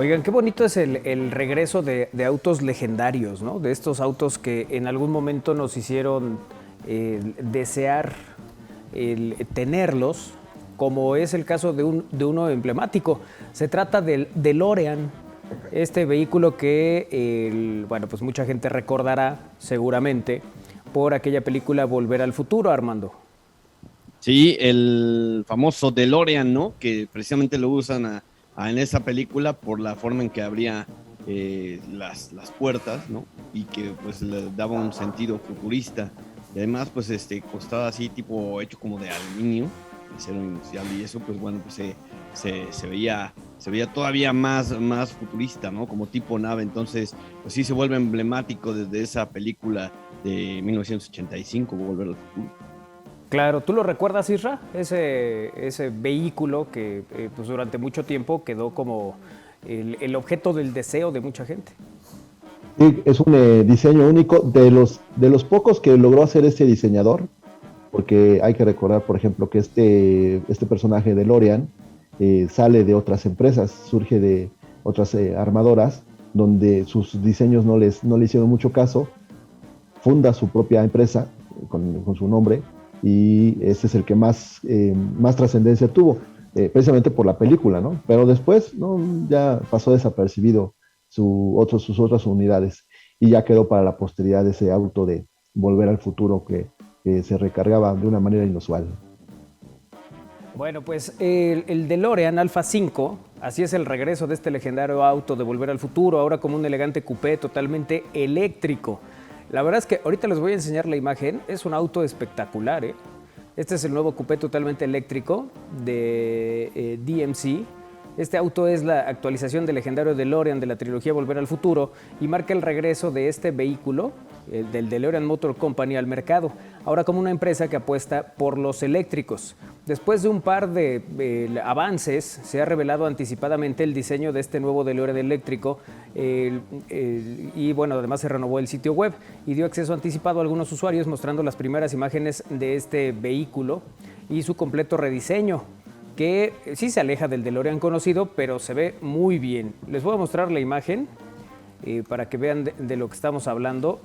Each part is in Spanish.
Oigan, qué bonito es el regreso de autos legendarios, ¿no? De estos autos que en algún momento nos hicieron desear tenerlos, como es el caso de uno emblemático. Se trata del DeLorean, este vehículo que, bueno, pues mucha gente recordará seguramente por aquella película Volver al Futuro, Armando. Sí, el famoso DeLorean, ¿no? Que precisamente lo usan en esa película por la forma en que abría las puertas, ¿no? Y que pues le daba un sentido futurista. Y además, pues costaba así, tipo hecho como de aluminio, acero inoxidable, y eso, pues bueno, pues se veía todavía más futurista, ¿no? Como tipo nave. Entonces, pues sí se vuelve emblemático desde esa película de 1985, Volver al Futuro. Claro, ¿tú lo recuerdas, Isra? Ese vehículo que pues durante mucho tiempo quedó como el objeto del deseo de mucha gente. Sí, es un diseño único de los pocos que logró hacer este diseñador, porque hay que recordar, por ejemplo, que este personaje de Lorian sale de otras empresas, surge de otras armadoras, donde sus diseños no le hicieron mucho caso, funda su propia empresa con su nombre, y este es el que más trascendencia tuvo, precisamente por la película, ¿no? Pero después, ¿no? Ya pasó desapercibido sus otras unidades, y ya quedó para la posteridad ese auto de Volver al Futuro que se recargaba de una manera inusual. Bueno, pues el DeLorean Alpha 5, así es el regreso de este legendario auto de Volver al Futuro, ahora como un elegante coupé totalmente eléctrico. La verdad es que ahorita les voy a enseñar la imagen, es un auto espectacular, ¿eh? Este es el nuevo coupé totalmente eléctrico de DMC. Este auto es la actualización del legendario DeLorean de la trilogía Volver al Futuro y marca el regreso de este vehículo, del DeLorean Motor Company, al mercado, ahora como una empresa que apuesta por los eléctricos. Después de un par de avances, se ha revelado anticipadamente el diseño de este nuevo DeLorean eléctrico y bueno, además se renovó el sitio web y dio acceso anticipado a algunos usuarios mostrando las primeras imágenes de este vehículo y su completo rediseño, que sí se aleja del DeLorean conocido, pero se ve muy bien. Les voy a mostrar la imagen para que vean de lo que estamos hablando.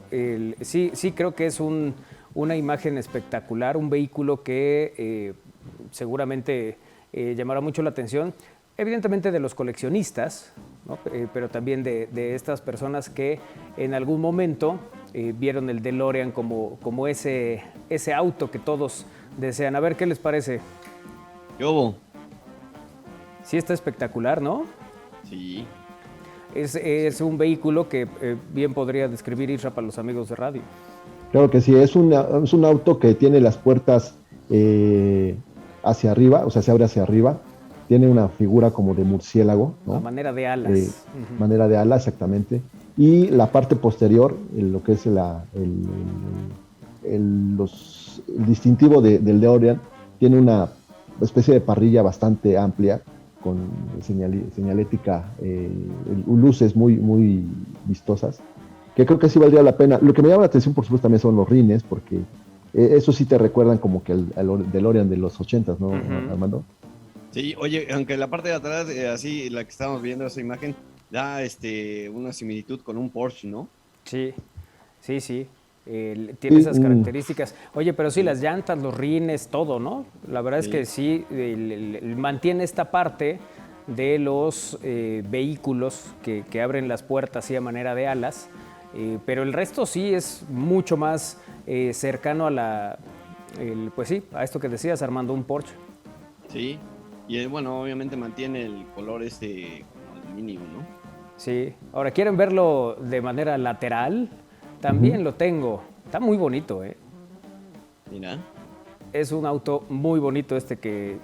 Sí creo que es una imagen espectacular, un vehículo que seguramente llamará mucho la atención, evidentemente de los coleccionistas, ¿no? Pero también de estas personas que en algún momento vieron el DeLorean como ese auto que todos desean. A ver qué les parece. ¿Qué Sí, está espectacular, ¿no? Sí. Es un vehículo que bien podría describir Isra para los amigos de radio. Claro que sí, es un auto que tiene las puertas hacia arriba, o sea, se abre hacia arriba, tiene una figura como de murciélago, A ¿no? manera de Eh, alas. manera de ala, exactamente. Y la parte posterior, lo que es el distintivo del DeLorean, tiene una especie de parrilla bastante amplia, con señalética, luces muy vistosas, que creo que sí valdría la pena. Lo que me llama la atención, por supuesto, también son los rines, porque eso sí te recuerdan como que el DeLorean de los 80s, ¿no, Armando? Sí, oye, aunque la parte de atrás, así, la que estamos viendo, esa imagen, da una similitud con un Porsche, ¿no? Sí, sí. Tiene Sí, esas características. Oye, pero sí, Sí. las llantas, los rines, todo, ¿no? La verdad es que Sí. sí, mantiene esta parte de los vehículos que abren las puertas así a manera de alas, pero el resto sí es mucho más cercano pues sí, a esto que decías, Armando, un Porsche. Sí. Y bueno, obviamente mantiene el color como aluminio, ¿no? Sí. Ahora, ¿quieren verlo de manera lateral? ujú. También lo tengo. Está muy bonito, ¿eh? Mira. Es un auto muy bonito este que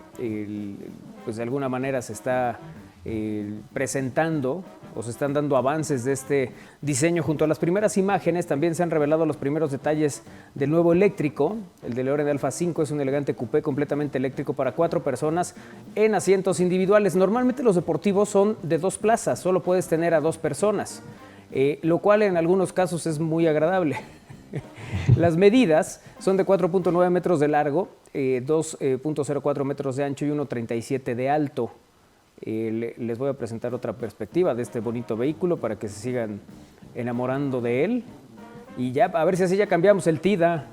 pues de alguna manera se está presentando o se están dando avances de este diseño. Junto a las primeras imágenes también se han revelado los primeros detalles del nuevo eléctrico. El DeLorean Alpha 5 es un elegante coupé completamente eléctrico para 4 personas en asientos individuales. Normalmente los deportivos son de 2 plazas, solo puedes tener a 2 personas, lo cual en algunos casos es muy agradable. Las medidas son de 4.9 metros de largo, 2.04 metros de ancho y 1.37 de alto. Les voy a presentar otra perspectiva de este bonito vehículo para que se sigan enamorando de él. Y ya, a ver si así ya cambiamos el TIDA.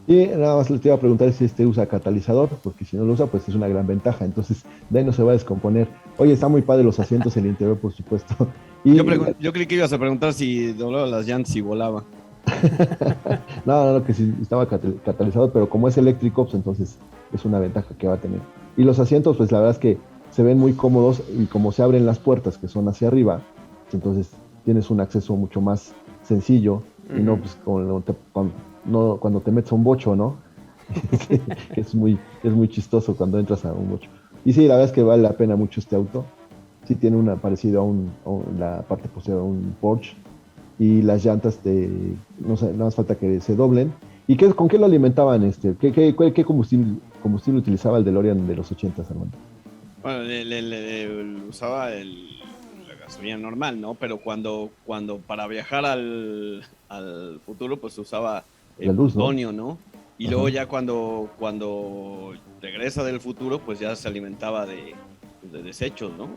Y nada más les iba a preguntar si este usa catalizador, porque si no lo usa, pues es una gran ventaja. Entonces, de ahí no se va a descomponer. Oye, está muy padre los asientos en el interior, por supuesto. Y, Yo creí que ibas a preguntar si doblaba las llantas y volaba. no, que sí estaba catalizador, pero como es eléctrico, pues entonces es una ventaja que va a tener. Y los asientos, pues la verdad es que se ven muy cómodos y como se abren las puertas que son hacia arriba, pues entonces tienes un acceso mucho más sencillo y no pues cuando te metes a un bocho, ¿no? es muy chistoso cuando entras a un bocho. Y sí, la verdad es que vale la pena mucho este auto. Sí tiene una parecido a la parte posterior a un Porsche y las llantas no sé, nada más falta que se doblen. ¿Y con qué lo alimentaban? ¿Qué combustible utilizaba el DeLorean de los 80s, Armando? Bueno, usaba la gasolina normal, ¿no? Pero cuando para viajar al futuro, pues usaba La luz, plutonio, ¿no? Y Ajá. luego ya cuando regresa del futuro, pues ya se alimentaba de desechos, ¿no?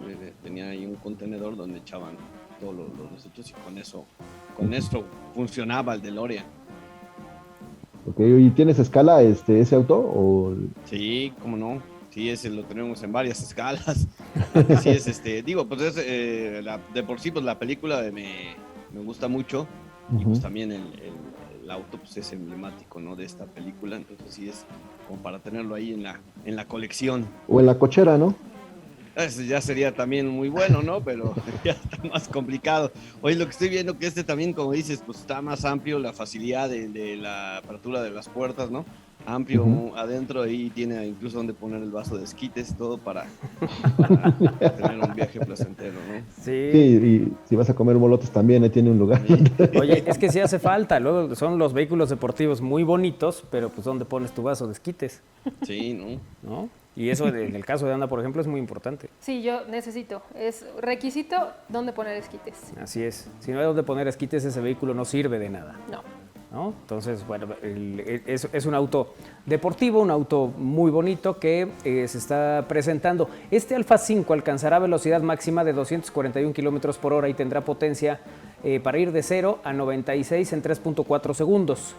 Tenía ahí un contenedor donde echaban todos los desechos y con eso funcionaba el DeLorean. Ok, ¿y tienes escala ese auto? ¿O... Sí, cómo no. Sí, ese lo tenemos en varias escalas. Sí, digo, pues de por sí, pues la película me gusta mucho. Y pues también el auto pues es emblemático, ¿no? De esta película. Entonces sí es como para tenerlo ahí en la colección. O en la cochera, ¿no? Eso ya sería también muy bueno, ¿no? Pero ya está más complicado. Oye, lo que estoy viendo que también, como dices, pues está más amplio, la facilidad de la apertura de las puertas, ¿no? Amplio adentro, ahí tiene incluso donde poner el vaso de esquites, todo para tener un viaje placentero, ¿no? Sí, y si vas a comer molotes también, ahí tiene un lugar. Sí. Oye, es que sí hace falta. Luego son los vehículos deportivos muy bonitos, pero pues ¿dónde pones tu vaso de esquites? Sí, ¿no? ¿No? Y eso en el caso de Ana, por ejemplo, es muy importante. Sí, yo necesito. Es requisito dónde poner esquites. Así es. Si no hay dónde poner esquites, ese vehículo no sirve de nada. No. Entonces, bueno, es un auto deportivo, un auto muy bonito que se está presentando. Este Alfa 5 alcanzará velocidad máxima de 241 kilómetros por hora y tendrá potencia para ir de 0 a 96 en 3.4 segundos.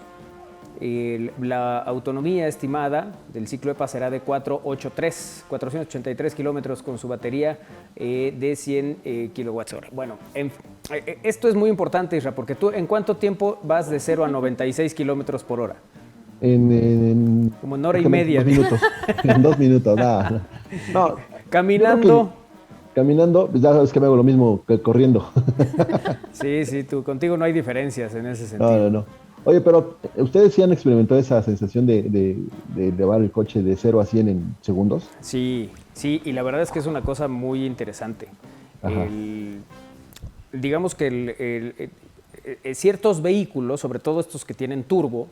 La autonomía estimada del ciclo EPA será de 483 kilómetros con su batería de 100 kilowatts hora. Bueno, esto es muy importante, Isra, porque tú, ¿en cuánto tiempo vas de 0 a 96 kilómetros por hora? Como en hora y media. 2 minutos. En 2 minutos, nada. No, caminando. Caminando, pues ya sabes que me hago lo mismo que corriendo. Sí, contigo no hay diferencias en ese sentido. No. Oye, pero ¿ustedes sí han experimentado esa sensación de llevar el coche de 0 a 100 en segundos? Sí, y la verdad es que es una cosa muy interesante. Digamos que ciertos vehículos, sobre todo estos que tienen turbo,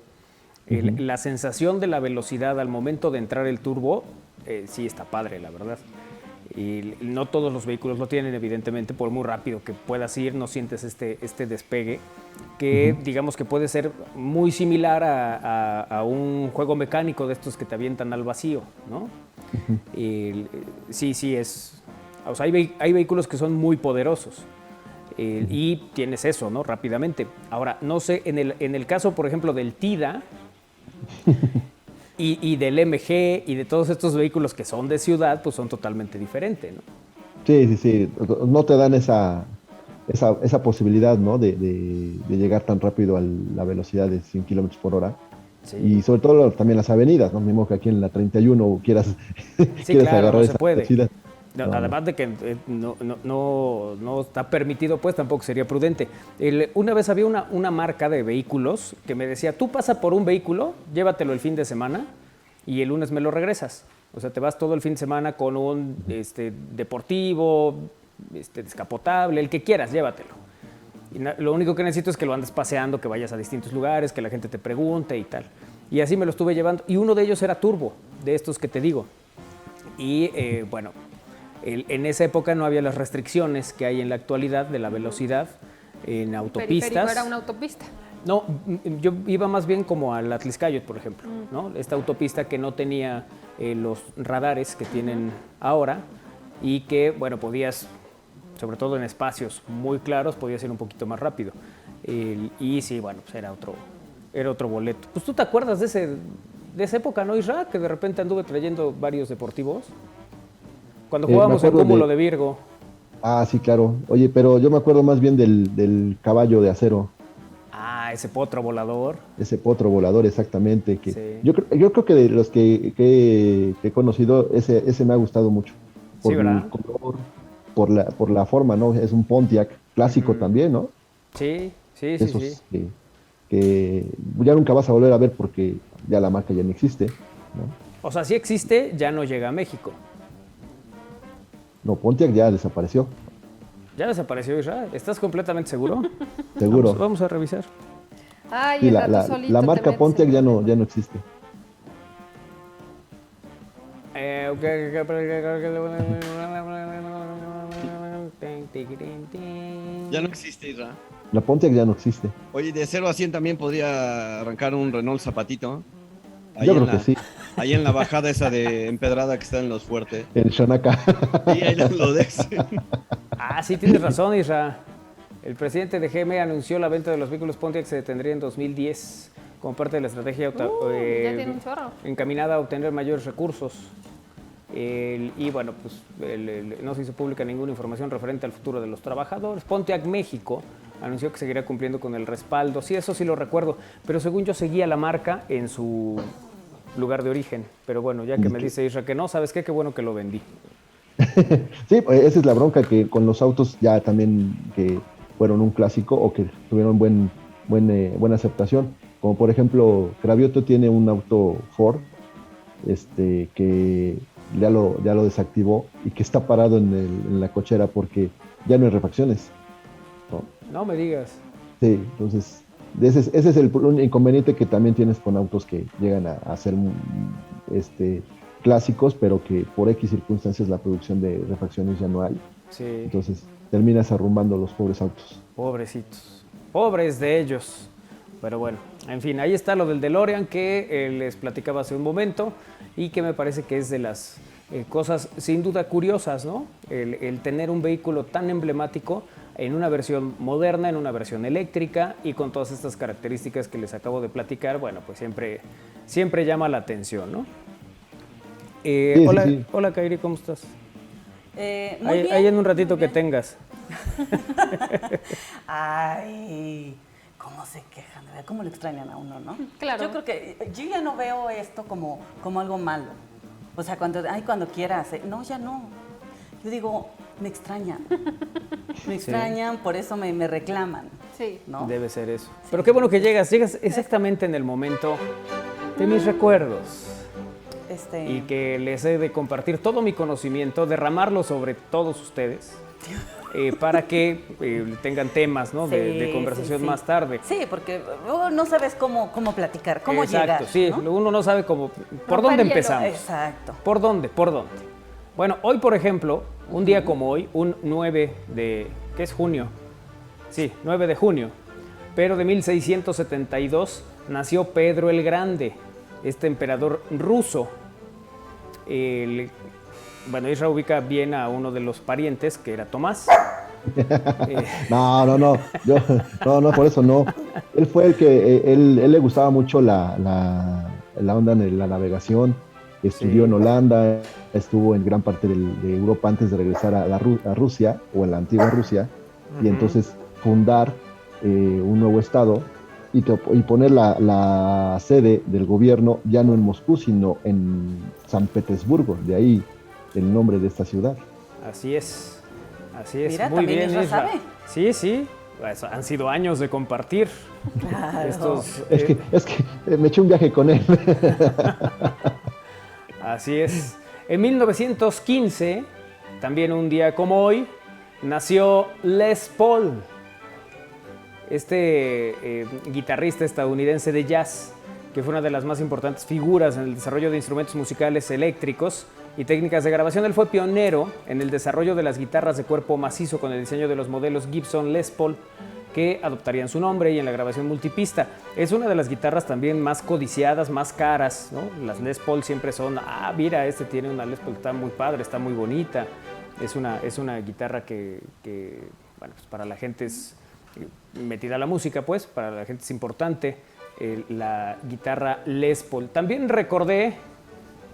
la sensación de la velocidad al momento de entrar el turbo, sí está padre, la verdad. Y no todos los vehículos lo tienen, evidentemente, por muy rápido que puedas ir, no sientes este despegue, que digamos que puede ser muy similar a un juego mecánico de estos que te avientan al vacío, ¿no? Sí es... O sea, hay vehículos que son muy poderosos y tienes eso, ¿no? Rápidamente. Ahora, no sé, en el caso, por ejemplo, del TIDA... Y del MG y de todos estos vehículos que son de ciudad, pues son totalmente diferentes, ¿no? Sí. No te dan esa posibilidad, ¿no? De llegar tan rápido a la velocidad de 100 kilómetros por hora. Sí. Y sobre todo también las avenidas, ¿no? Mismo que aquí en la 31 quieras agarrar no esa velocidad. No, además de que no está permitido, pues tampoco sería prudente. Una vez había una marca de vehículos que me decía, tú pasa por un vehículo, llévatelo el fin de semana y el lunes me lo regresas. O sea, te vas todo el fin de semana con un deportivo, descapotable, el que quieras, llévatelo. Y lo único que necesito es que lo andes paseando, que vayas a distintos lugares, que la gente te pregunte y tal. Y así me lo estuve llevando. Y uno de ellos era turbo, de estos que te digo. Y bueno... En esa época no había las restricciones que hay en la actualidad de la velocidad en autopistas. ¿El periférico era una autopista? No, yo iba más bien como al Atliscayot, por ejemplo, ¿no? Esta autopista que no tenía los radares que tienen ahora y que, bueno, podías, sobre todo en espacios muy claros, podías ir un poquito más rápido. Y sí, bueno, pues era otro boleto. Pues tú te acuerdas de esa época, ¿no, Isra? Que de repente anduve trayendo varios deportivos. Cuando jugábamos en Cúmulo de Virgo. Ah, sí, claro. Oye, pero yo me acuerdo más bien del caballo de acero. Ah, ese potro volador. Ese potro volador, exactamente. Que Sí. yo creo que de los que he conocido, ese me ha gustado mucho. Sí, Por ¿verdad? el color, por la forma, ¿no? Es un Pontiac clásico también, ¿no? Sí, sí, sí, sí. Esos que ya nunca vas a volver a ver porque ya la marca ya no existe, ¿no? O sea, sí existe, ya no llega a México. No, Pontiac ya desapareció, Ya desapareció Israel. ¿Estás completamente seguro? seguro. Vamos a revisar. Ay, Sí, el rato solito la te marca metes Pontiac en ya problemas. no existe. Ya no existe, Isra. La Pontiac ya no existe. Oye, de 0 a 100 también podría arrancar un Renault Zapatito. Ahí Yo en creo que sí, ahí en la bajada esa de empedrada que está en Los Fuertes. el Shonaka. Y ahí lo dejas. Ah, sí, tienes razón, Isra. El presidente de GM anunció la venta de los vehículos Pontiac se detendría en 2010 como parte de la estrategia Ya tiene un chorro. encaminada a obtener mayores recursos. Y bueno, pues no se hizo pública ninguna información referente al futuro de los trabajadores. Pontiac México anunció que seguirá cumpliendo con el respaldo. Sí, eso sí lo recuerdo, pero según yo seguía la marca en su lugar de origen. Pero bueno, ya que me dice Isra que no, ¿sabes qué? Qué bueno que lo vendí. Sí, pues, esa es la bronca que con los autos ya también que fueron un clásico o que tuvieron buena aceptación. Como por ejemplo, Cravioto tiene un auto Ford que ya lo desactivó y que está parado en la cochera porque ya no hay refacciones, ¿no? No me digas. Sí, entonces ese es el inconveniente que también tienes con autos que llegan a ser clásicos, pero que por X circunstancias la producción de refacciones ya no hay. Sí, Entonces terminas arrumbando los pobres autos. pobrecitos. Pobres de ellos. Pero bueno, en fin, ahí está lo del DeLorean que les platicaba hace un momento y que me parece que es de las cosas sin duda curiosas, ¿no? El tener un vehículo tan emblemático en una versión moderna, en una versión eléctrica y con todas estas características que les acabo de platicar, bueno, pues siempre llama la atención, ¿no? Sí, hola, sí. hola, Kairi, ¿cómo estás? Muy bien. Ahí en un ratito muy que bien. tengas. Ay, cómo se quejan, ¿verdad? Cómo lo extrañan a uno, ¿no? Claro. Yo creo que yo ya no veo esto como algo malo. O sea, cuando quieras. No, ya no. Yo digo, me extrañan. Me extrañan, por eso me reclaman, Sí. ¿no? Debe ser eso. Pero qué bueno que llegas exactamente en el momento de mis recuerdos y que les he de compartir todo mi conocimiento, derramarlo sobre todos ustedes para que tengan temas, ¿no? de Sí, conversación sí, sí. más tarde. Sí, porque luego no sabes cómo platicar, cómo Exacto, llegar. sí, ¿no? uno no sabe cómo, por Romper dónde hielo. empezamos. Exacto. ¿Por dónde? ¿Por dónde? Bueno, hoy, por ejemplo, un día como hoy, un 9 de... ¿Qué es junio? Sí, 9 de junio. Pero de 1672 nació Pedro el Grande, este emperador ruso. Bueno, Isra ubica bien a uno de los parientes, que era Tomás. No, no, por eso no. Él fue el que, él le gustaba mucho la onda de la navegación, estudió Sí. en Holanda, estuvo en gran parte de Europa antes de regresar a Rusia, o en la antigua Rusia, y entonces fundar un nuevo estado y poner la sede del gobierno ya no en Moscú, sino en San Petersburgo, de ahí el nombre de esta ciudad. Así es. Así es. Mira, Muy también bien, Isra Isra. sabe. Sí, sí. Pues, han sido años de compartir Claro. estos... Es que me eché un viaje con él. Así es. En 1915, también un día como hoy, nació Les Paul, guitarrista estadounidense de jazz, que fue una de las más importantes figuras en el desarrollo de instrumentos musicales eléctricos y técnicas de grabación. Él fue pionero en el desarrollo de las guitarras de cuerpo macizo con el diseño de los modelos Gibson Les Paul, que adoptarían su nombre, y en la grabación multipista. Es una de las guitarras también más codiciadas, más caras, ¿no? Las Les Paul siempre son, mira, tiene una Les Paul, está muy padre, está muy bonita. Es una guitarra bueno, pues para la gente es metida a la música, pues, para la gente es importante. La guitarra Les Paul. También recordé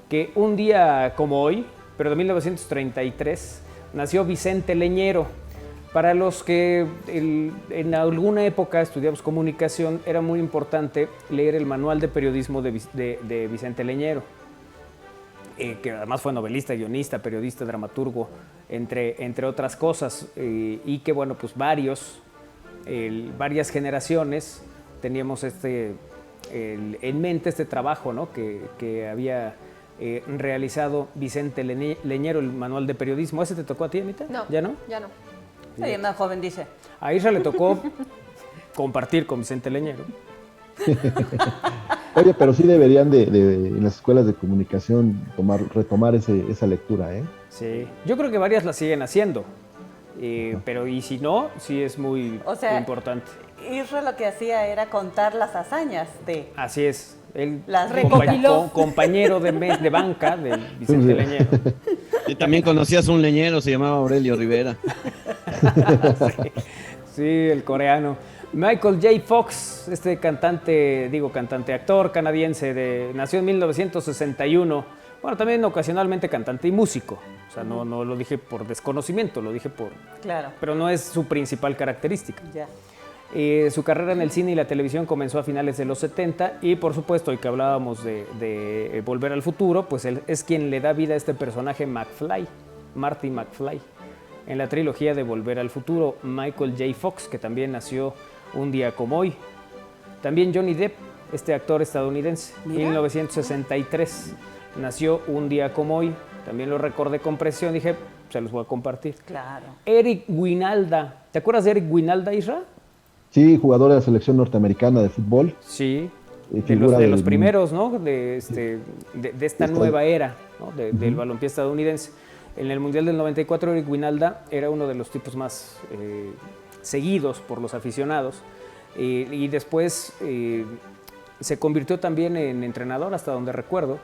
que un día como hoy, pero de 1933, nació Vicente Leñero. Para los que en alguna época estudiamos comunicación, era muy importante leer el manual de periodismo de Vicente Leñero, que además fue novelista, guionista, periodista, dramaturgo, entre otras cosas, y que bueno, pues varias generaciones teníamos en mente este trabajo, ¿no? que había realizado Vicente Leñero, el manual de periodismo. ¿Ese te tocó a ti, Anita? No. ¿Ya no? Ya no. Soy más joven, dice. A Isra le tocó compartir con Vicente Leñero. Oye, pero sí deberían en las escuelas de comunicación retomar esa lectura, ¿eh? Sí, yo creo que varias la siguen haciendo, pero y si no, sí es muy importante. Isra lo que hacía era contar las hazañas de... Así es, él Las recopiló. compañero de banca de Vicente Leñero. Y también conocías un leñero, se llamaba Aurelio Rivera. Sí, el coreano. Michael J. Fox, actor canadiense, nació en 1961. Bueno, también ocasionalmente cantante y músico. O sea, no lo dije por desconocimiento, lo dije por... Claro. Pero no es su principal característica. Ya. Su carrera en el cine y la televisión comenzó a finales de los 70 y, por supuesto, hoy que hablábamos de Volver al Futuro, pues él es quien le da vida a este personaje Marty McFly. En la trilogía de Volver al Futuro, Michael J. Fox, que también nació un día como hoy. También Johnny Depp, este actor estadounidense, en 1963, nació un día como hoy. También lo recordé con precisión, dije, se los voy a compartir. Claro. Eric Winalda, ¿te acuerdas de Eric Winalda, Isra? Sí, jugador de la selección norteamericana de fútbol. Sí, Figura de los primeros, ¿no? De esta nueva era, ¿no? Del balompié estadounidense. En el Mundial del 94, Eric Winalda era uno de los tipos más seguidos por los aficionados. Y después se convirtió también en entrenador, hasta donde recuerdo,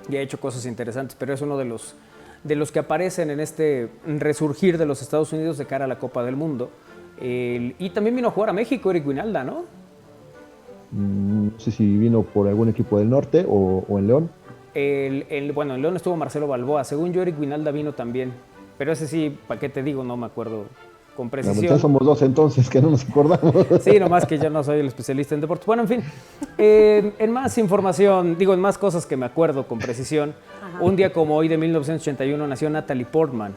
y ha hecho cosas interesantes, pero es uno de los que aparecen en este resurgir de los Estados Unidos de cara a la Copa del Mundo. Y también vino a jugar a México Eric Winalda, ¿no? No sé si vino por algún equipo del norte o en León. Bueno, en León estuvo Marcelo Balboa. Según yo, Eric Winalda vino también. Pero ese sí, ¿para qué te digo? No me acuerdo con precisión. Ya somos dos entonces, que no nos acordamos. Sí, nomás que yo no soy el especialista en deportes. Bueno, en fin, en más información, en más cosas que me acuerdo con precisión, un día como hoy de 1981 nació Natalie Portman,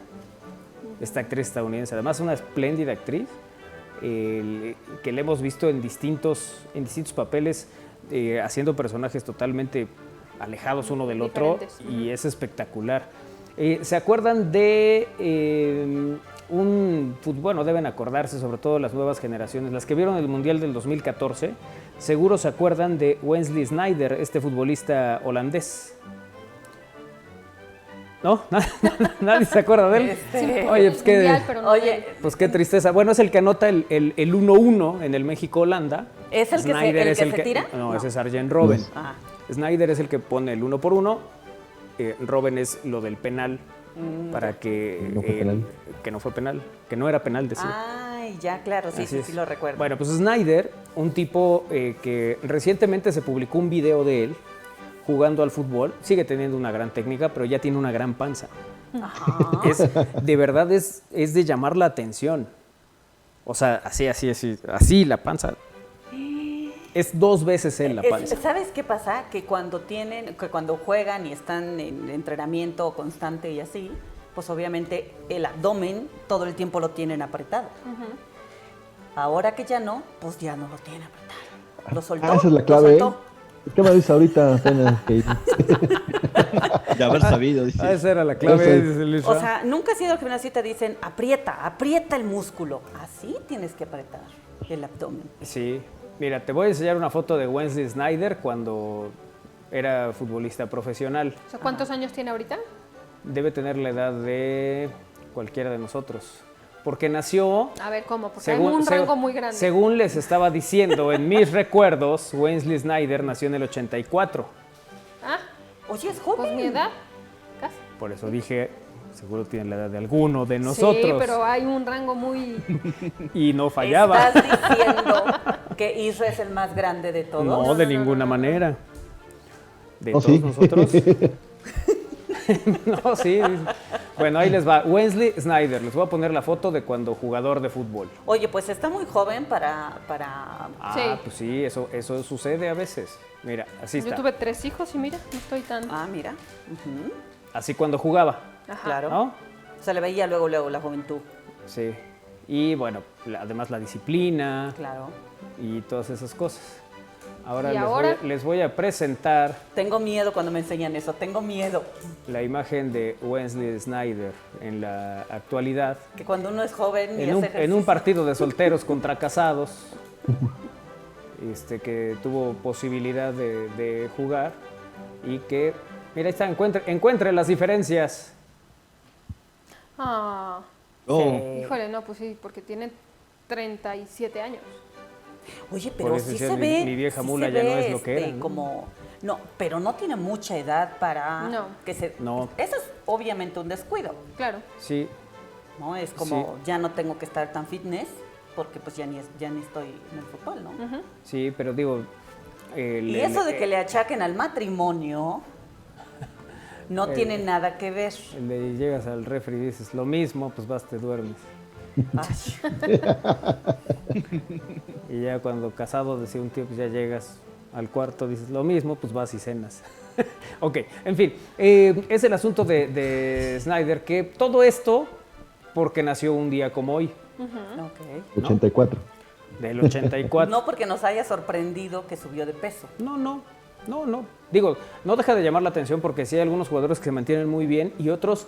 esta actriz estadounidense. Además, una espléndida actriz que le hemos visto en distintos papeles, haciendo personajes totalmente alejados uno del otro, y es espectacular. ¿Se acuerdan de bueno, deben acordarse, sobre todo las nuevas generaciones, las que vieron el Mundial del 2014, seguro se acuerdan de Wesley Sneijder, este futbolista holandés? ¿No? ¿Nadie se acuerda de él? Oye, pues pues qué tristeza. Bueno, es el que anota el 1-1 en el México-Holanda. ¿Es el que se tira? No, ese es Arjen Robben. Ah. Sneijder es el que pone el 1-1. Robben es lo del penal para que no fue penal, que no era penal, decía. Ay, ya, claro, sí lo recuerdo. Bueno, pues Sneijder, un tipo que recientemente se publicó un video de él jugando al fútbol, sigue teniendo una gran técnica, pero ya tiene una gran panza. Ajá. De verdad es de llamar la atención. O sea, así la panza. Es 2 veces él la panza. ¿Sabes qué pasa? Que cuando juegan y están en entrenamiento constante y así, pues obviamente el abdomen todo el tiempo lo tienen apretado. Ahora que ya no, pues ya no lo tienen apretado. Lo soltó. Esa es la clave. ¿Qué me dices ahorita apenas? De haber sabido, dice. Esa era la clave, dice Luis. O sea, nunca ha sido que una cita dicen, aprieta el músculo. Así tienes que apretar el abdomen. Sí. Mira, te voy a enseñar una foto de Wesley Sneijder cuando era futbolista profesional. O sea, ¿cuántos años tiene ahorita? Debe tener la edad de cualquiera de nosotros. Porque nació... A ver, ¿cómo? Porque hay un rango muy grande. Según les estaba diciendo en mis recuerdos, Wesley Sneijder nació en el 84. Ah, Oye, es joven. pues mi edad, casi. Por eso dije seguro tiene la edad de alguno de nosotros. Sí, pero hay un rango muy... Y no fallaba. ¿Estás diciendo que Isra es el más grande de todos? No, de ninguna manera. De ¿Oh, todos sí? nosotros. No, sí. Bueno, ahí les va. Wesley Snyder. Les voy a poner la foto de cuando jugador de fútbol. Oye, pues está muy joven para... Ah, Sí. pues sí, eso sucede a veces. Mira, así Yo está. tuve 3 hijos y mira, no estoy tan... Ah, mira. Ujú. Así cuando jugaba, Ajá. Claro. ¿no? Se le veía luego la juventud. Sí. Y bueno, además la disciplina Claro. y todas esas cosas. Ahora, ¿Y les, ahora? les voy a presentar Tengo miedo cuando me enseñan eso. Tengo miedo. la imagen de Wesley Snyder en la actualidad. Que cuando uno es joven y En un, hace en un ejercicio- partido de solteros contra casados, que tuvo posibilidad de jugar y que, mira, ahí está, encuentre las diferencias. Ah, Oh, híjole, no, pues sí, porque tiene 37 años. Oye, Por pero eso sí decía, se mi- ve. mi vieja sí mula se ya no ve, es lo que era, ¿no? Como, no, pero no tiene mucha edad para No. que se. No. Eso es obviamente un descuido, Claro. Sí, ¿no? Es como ya no tengo que estar tan fitness porque pues ya ni estoy en el fútbol, ¿no? sí, pero digo... Y eso de que le achaquen al matrimonio no tiene nada que ver. el de llegas al refri y dices lo mismo, pues vas, te duermes. Ay, Y ya cuando casado, decía un tío, pues ya llegas al cuarto, dices lo mismo, pues vas y cenas. Ok, en fin, es el asunto de Snyder, que todo esto porque nació un día como hoy, ok. 84. del 84. No porque nos haya sorprendido que subió de peso. No. Digo, no deja de llamar la atención porque sí hay algunos jugadores que se mantienen muy bien y otros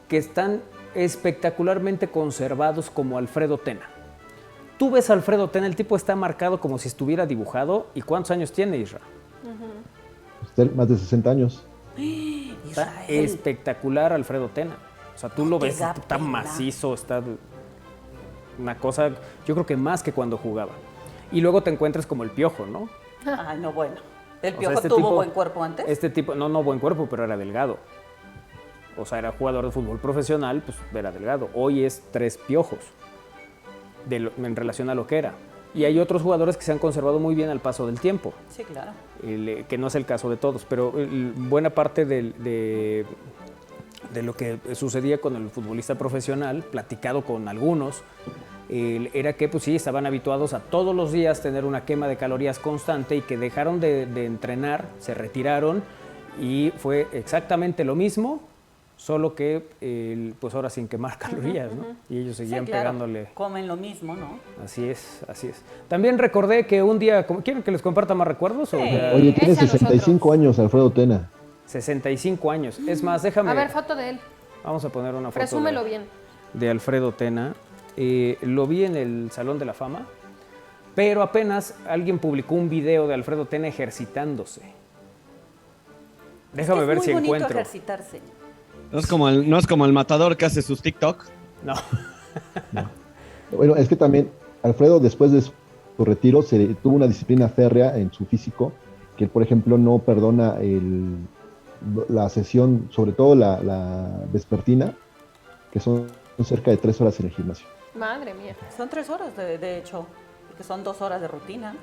que están espectacularmente conservados como Alfredo Tena. Tú ves a Alfredo Tena, el tipo está marcado como si estuviera dibujado. ¿Y cuántos años tiene, Isra? Usted, más de 60 años. Está Israel. espectacular Alfredo Tena. O sea, tú lo Te ves, da está pena. macizo, está una cosa, yo creo que más que cuando jugaba. Y luego te encuentras como el Piojo, ¿no? Ay, no, bueno. ¿El O sea, Piojo este tuvo tipo- buen cuerpo antes? Este tipo, no buen cuerpo, pero era delgado. O sea, era jugador de fútbol profesional, pues era delgado. Hoy es 3 piojos en relación a lo que era. Y hay otros jugadores que se han conservado muy bien al paso del tiempo, Sí, claro. que no es el caso de todos, pero buena parte de lo que sucedía con el futbolista profesional, platicado con algunos, era que pues sí, estaban habituados a todos los días tener una quema de calorías constante y que dejaron de entrenar, se retiraron y fue exactamente lo mismo, solo que pues ahora sin quemar calorías, ¿no? Y ellos seguían Sí, claro. pegándole. Comen lo mismo, ¿no? Así es, así es. También recordé que un día, ¿quieren que les comparta más recuerdos? O Sí. ya? Oye, tiene Ese a 65 años Alfredo Tena. 65 años. Es más, déjame. A ver, foto de él. Vamos a poner una foto Presúmelo bien. de Alfredo Tena. Lo vi en el Salón de la Fama, pero apenas alguien publicó un video de Alfredo Tena ejercitándose. Déjame Es ver muy si bonito encuentro. ejercitarse. no es como el matador que hace sus TikTok. No. Bueno, es que también Alfredo, después de su retiro, tuvo una disciplina férrea en su físico, que él, por ejemplo, no perdona la sesión, sobre todo la vespertina, que son cerca de 3 horas en el gimnasio. Madre mía. Son 3 horas, de hecho, porque son 2 horas de rutina,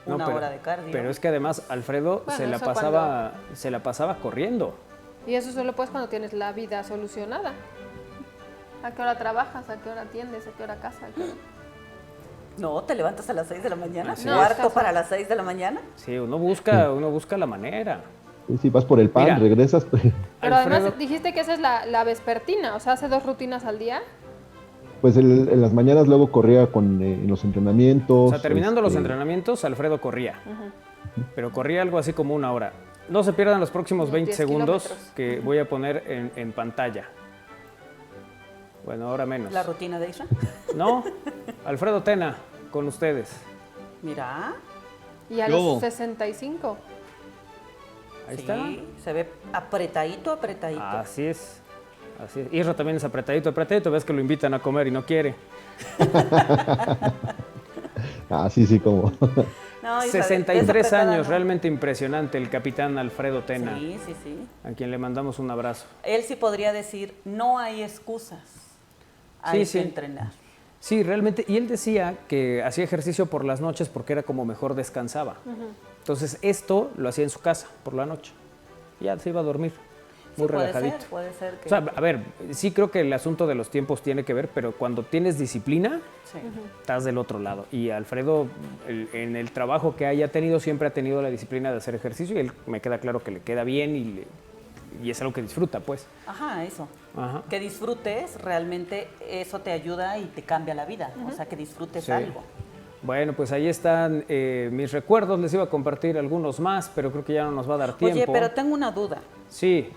No, una pero- hora de cardio. Pero es que además Alfredo Bueno, se la eso pasaba corriendo. Y eso solo puedes cuando tienes la vida solucionada. ¿A qué hora trabajas? ¿A qué hora atiendes? ¿A qué hora casa? ¿A qué hora? No, te levantas a las 6 de la mañana, Así cuarto es. para las 6 de la mañana. Sí, uno busca la manera. Y si vas por el pan, Mira. regresas. Pero Alfredo- además dijiste que esa es la vespertina, o sea, hace 2 rutinas al día. Pues en las mañanas luego corría en los entrenamientos. O sea, terminando los este, entrenamientos, Alfredo corría. Pero corría algo así como 1 hora. No se pierdan los próximos Unos 20 10 segundos kilómetros. que voy a poner en pantalla. Bueno, ahora menos. La rutina de Isra. No, Alfredo Tena, con ustedes. Mira, Y a ¿Qué los hubo? 65. Ahí sí, está. se ve apretadito, apretadito. Así es. Así es. Isra también es apretadito. Ves que lo invitan a comer y no quiere. Sí, como. No, Isabel, 63 esa años, preparada, realmente impresionante el capitán Alfredo Tena, Sí, sí, sí. a quien le mandamos un abrazo. Él sí podría decir, no hay excusas. Hay que entrenar. Sí, realmente. Y él decía que hacía ejercicio por las noches porque era como mejor descansaba. Entonces, esto lo hacía en su casa por la noche. Ya se iba a dormir, muy relajadito. Puede ser que... O sea, a ver, sí creo que el asunto de los tiempos tiene que ver, pero cuando tienes disciplina, Sí. estás del otro lado. Y Alfredo, en el trabajo que haya tenido, siempre ha tenido la disciplina de hacer ejercicio y él me queda claro que le queda bien y es algo que disfruta, pues. Ajá, eso. Ajá. Que disfrutes, realmente eso te ayuda y te cambia la vida. O sea, que disfrutes Sí. algo. Bueno, pues ahí están mis recuerdos. Les iba a compartir algunos más, pero creo que ya no nos va a dar tiempo. Oye, pero tengo una duda. Sí.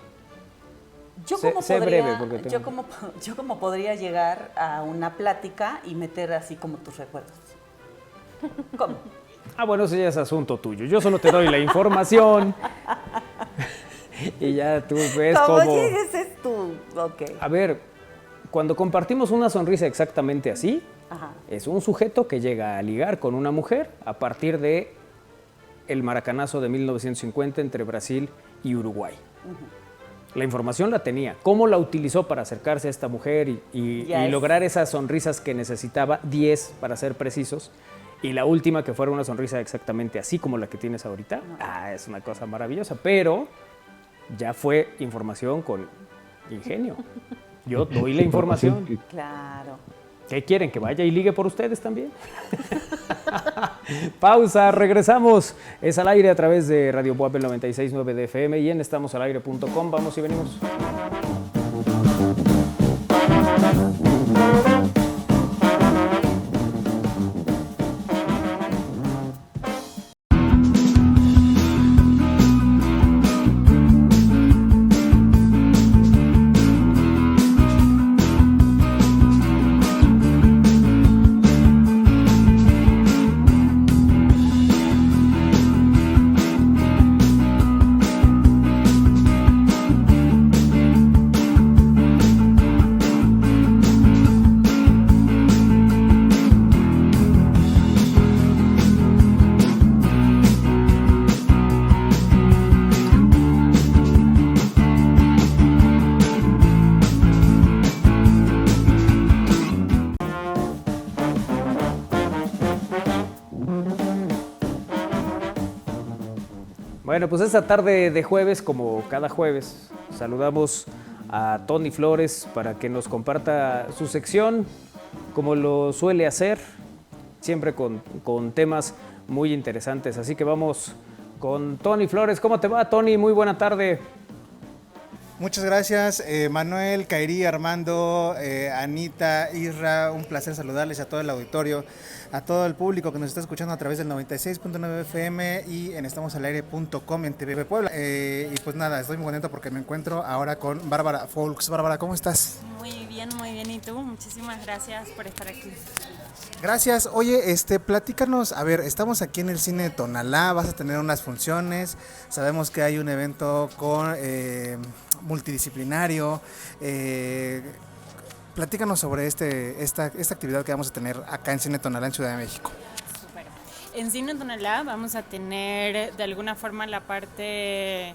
Yo Sé- cómo sé podría, breve, porque tengo- yo cómo podría llegar a una plática y meter así como tus recuerdos. ¿Cómo? Ah, bueno, eso ya es asunto tuyo. Yo solo te doy la información. Y ya tú ves ¿Cómo cómo... llegues es tú? Ok. A ver, cuando compartimos una sonrisa exactamente así, Ajá. es un sujeto que llega a ligar con una mujer a partir de el maracanazo de 1950 entre Brasil y Uruguay. La información la tenía. ¿Cómo la utilizó para acercarse a esta mujer y Ya es. lograr esas sonrisas que necesitaba? 10 para ser precisos. Y la última que fuera una sonrisa exactamente así como la que tienes ahorita. Es una cosa maravillosa. Pero ya fue información con ingenio. Yo doy la información. Claro. ¿Qué quieren? ¿Que vaya y ligue por ustedes también? Pausa, regresamos. Es al aire a través de Radio Buapel 96.9 de FM y en estamosalaire.com. Vamos y venimos. Bueno, pues esta tarde de jueves, como cada jueves, saludamos a Tony Flores para que nos comparta su sección, como lo suele hacer, siempre con temas muy interesantes. Así que vamos con Tony Flores. ¿Cómo te va, Tony? Muy buena tarde. Muchas gracias, Manuel, Kairi, Armando, Anita, Isra, un placer saludarles a todo el auditorio, a todo el público que nos está escuchando a través del 96.9 FM y en estamosalaire.com en TV Puebla. Y pues nada, estoy muy contento porque me encuentro ahora con Bárbara Folks. Bárbara, ¿cómo estás? Muy bien, muy bien. ¿Y tú? Muchísimas gracias por estar aquí. Gracias. Oye, platícanos, a ver, estamos aquí en el cine Tonalá, vas a tener unas funciones, sabemos que hay un evento con multidisciplinario. Platícanos sobre esta actividad que vamos a tener acá en Cine Tonalá en Ciudad de México. Súper. En Cine Tonalá vamos a tener de alguna forma la parte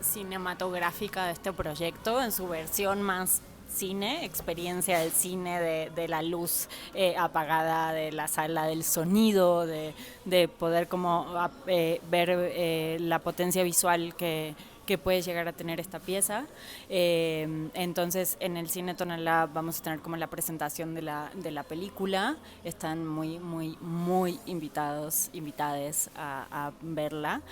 cinematográfica de este proyecto en su versión más cine, experiencia del cine, de la luz apagada de la sala, del sonido, de poder como ver la potencia visual que puede llegar a tener esta pieza. Entonces en el Cine Tonalá vamos a tener como la presentación de la película. Están muy invitadas a verla.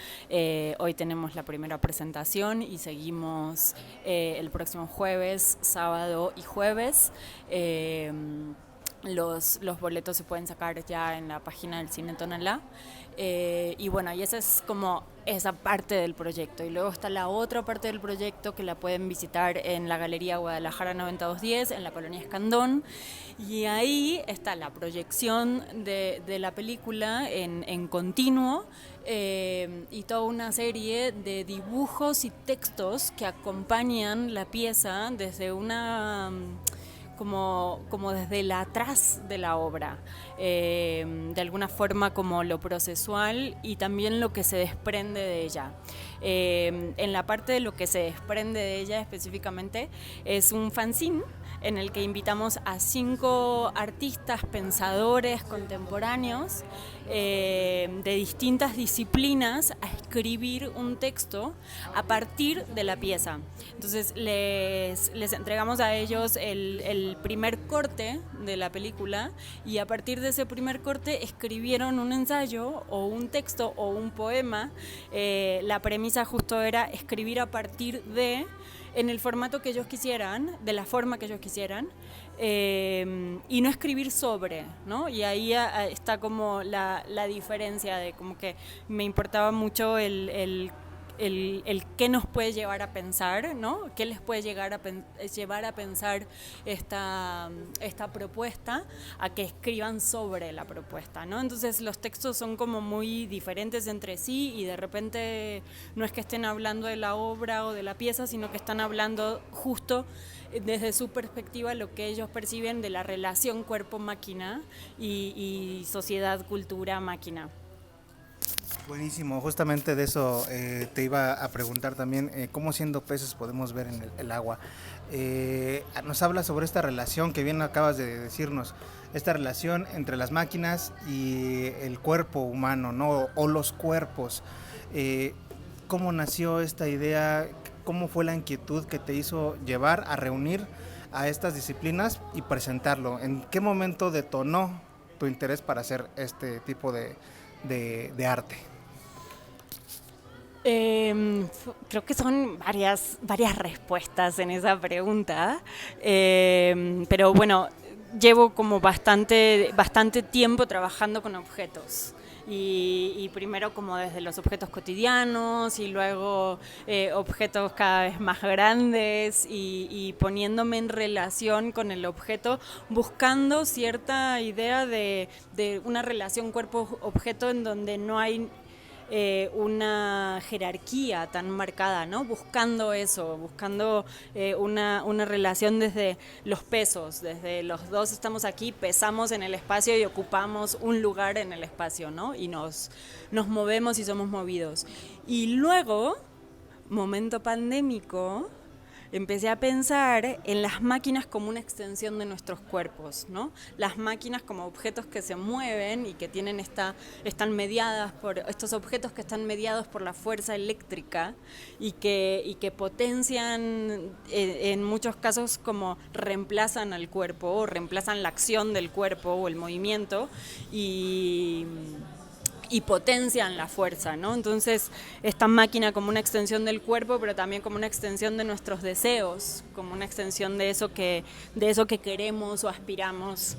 Hoy tenemos la primera presentación y seguimos el próximo jueves, sábado y jueves. Los boletos se pueden sacar ya en la página del Cine Tonalá. Y bueno, y esa es como esa parte del proyecto. Y luego está la otra parte del proyecto que la pueden visitar en la Galería Guadalajara 9210, en la Colonia Escandón. Y ahí está la proyección de la película en continuo y toda una serie de dibujos y textos que acompañan la pieza desde una como desde el atrás de la obra, de alguna forma como lo procesual y también lo que se desprende de ella. En la parte de lo que se desprende de ella específicamente es un fanzine en el que invitamos a 5 artistas, pensadores contemporáneos de distintas disciplinas a escribir un texto a partir de la pieza. Entonces les entregamos a ellos el primer corte de la película y a partir de ese primer corte escribieron un ensayo o un texto o un poema. La premisa justo era escribir a partir de, en el formato que ellos quisieran, de la forma que ellos quisieran, y no escribir sobre, ¿no? Y ahí está como la diferencia de como que me importaba mucho el qué nos puede llevar a pensar, ¿no? ¿Qué les puede llevar a pensar esta propuesta, a que escriban sobre la propuesta, ¿no? Entonces los textos son como muy diferentes entre sí y de repente no es que estén hablando de la obra o de la pieza, sino que están hablando justo desde su perspectiva lo que ellos perciben de la relación cuerpo-máquina y sociedad-cultura-máquina. Buenísimo, justamente de eso te iba a preguntar también, cómo siendo peces podemos ver en el agua. Nos habla sobre esta relación que bien acabas de decirnos, esta relación entre las máquinas y el cuerpo humano, ¿no? O los cuerpos. ¿Cómo nació esta idea? ¿Cómo fue la inquietud que te hizo llevar a reunir a estas disciplinas y presentarlo? ¿En qué momento detonó tu interés para hacer este tipo de arte? Creo que son varias respuestas en esa pregunta, pero bueno, llevo como bastante tiempo trabajando con objetos. Y primero como desde los objetos cotidianos y luego objetos cada vez más grandes y poniéndome en relación con el objeto, buscando cierta idea de una relación cuerpo-objeto en donde no hay una jerarquía tan marcada, ¿no? Buscando eso, buscando una relación desde los pesos, desde los dos estamos aquí, pesamos en el espacio y ocupamos un lugar en el espacio, ¿no? Y nos movemos y somos movidos. Y luego, momento pandémico, empecé a pensar en las máquinas como una extensión de nuestros cuerpos, ¿no? Las máquinas como objetos que se mueven y que tienen están mediadas por estos objetos que están mediados por la fuerza eléctrica y que potencian en muchos casos como reemplazan al cuerpo o reemplazan la acción del cuerpo o el movimiento y potencian la fuerza, ¿no? Entonces, esta máquina como una extensión del cuerpo, pero también como una extensión de nuestros deseos, como una extensión de eso que queremos o aspiramos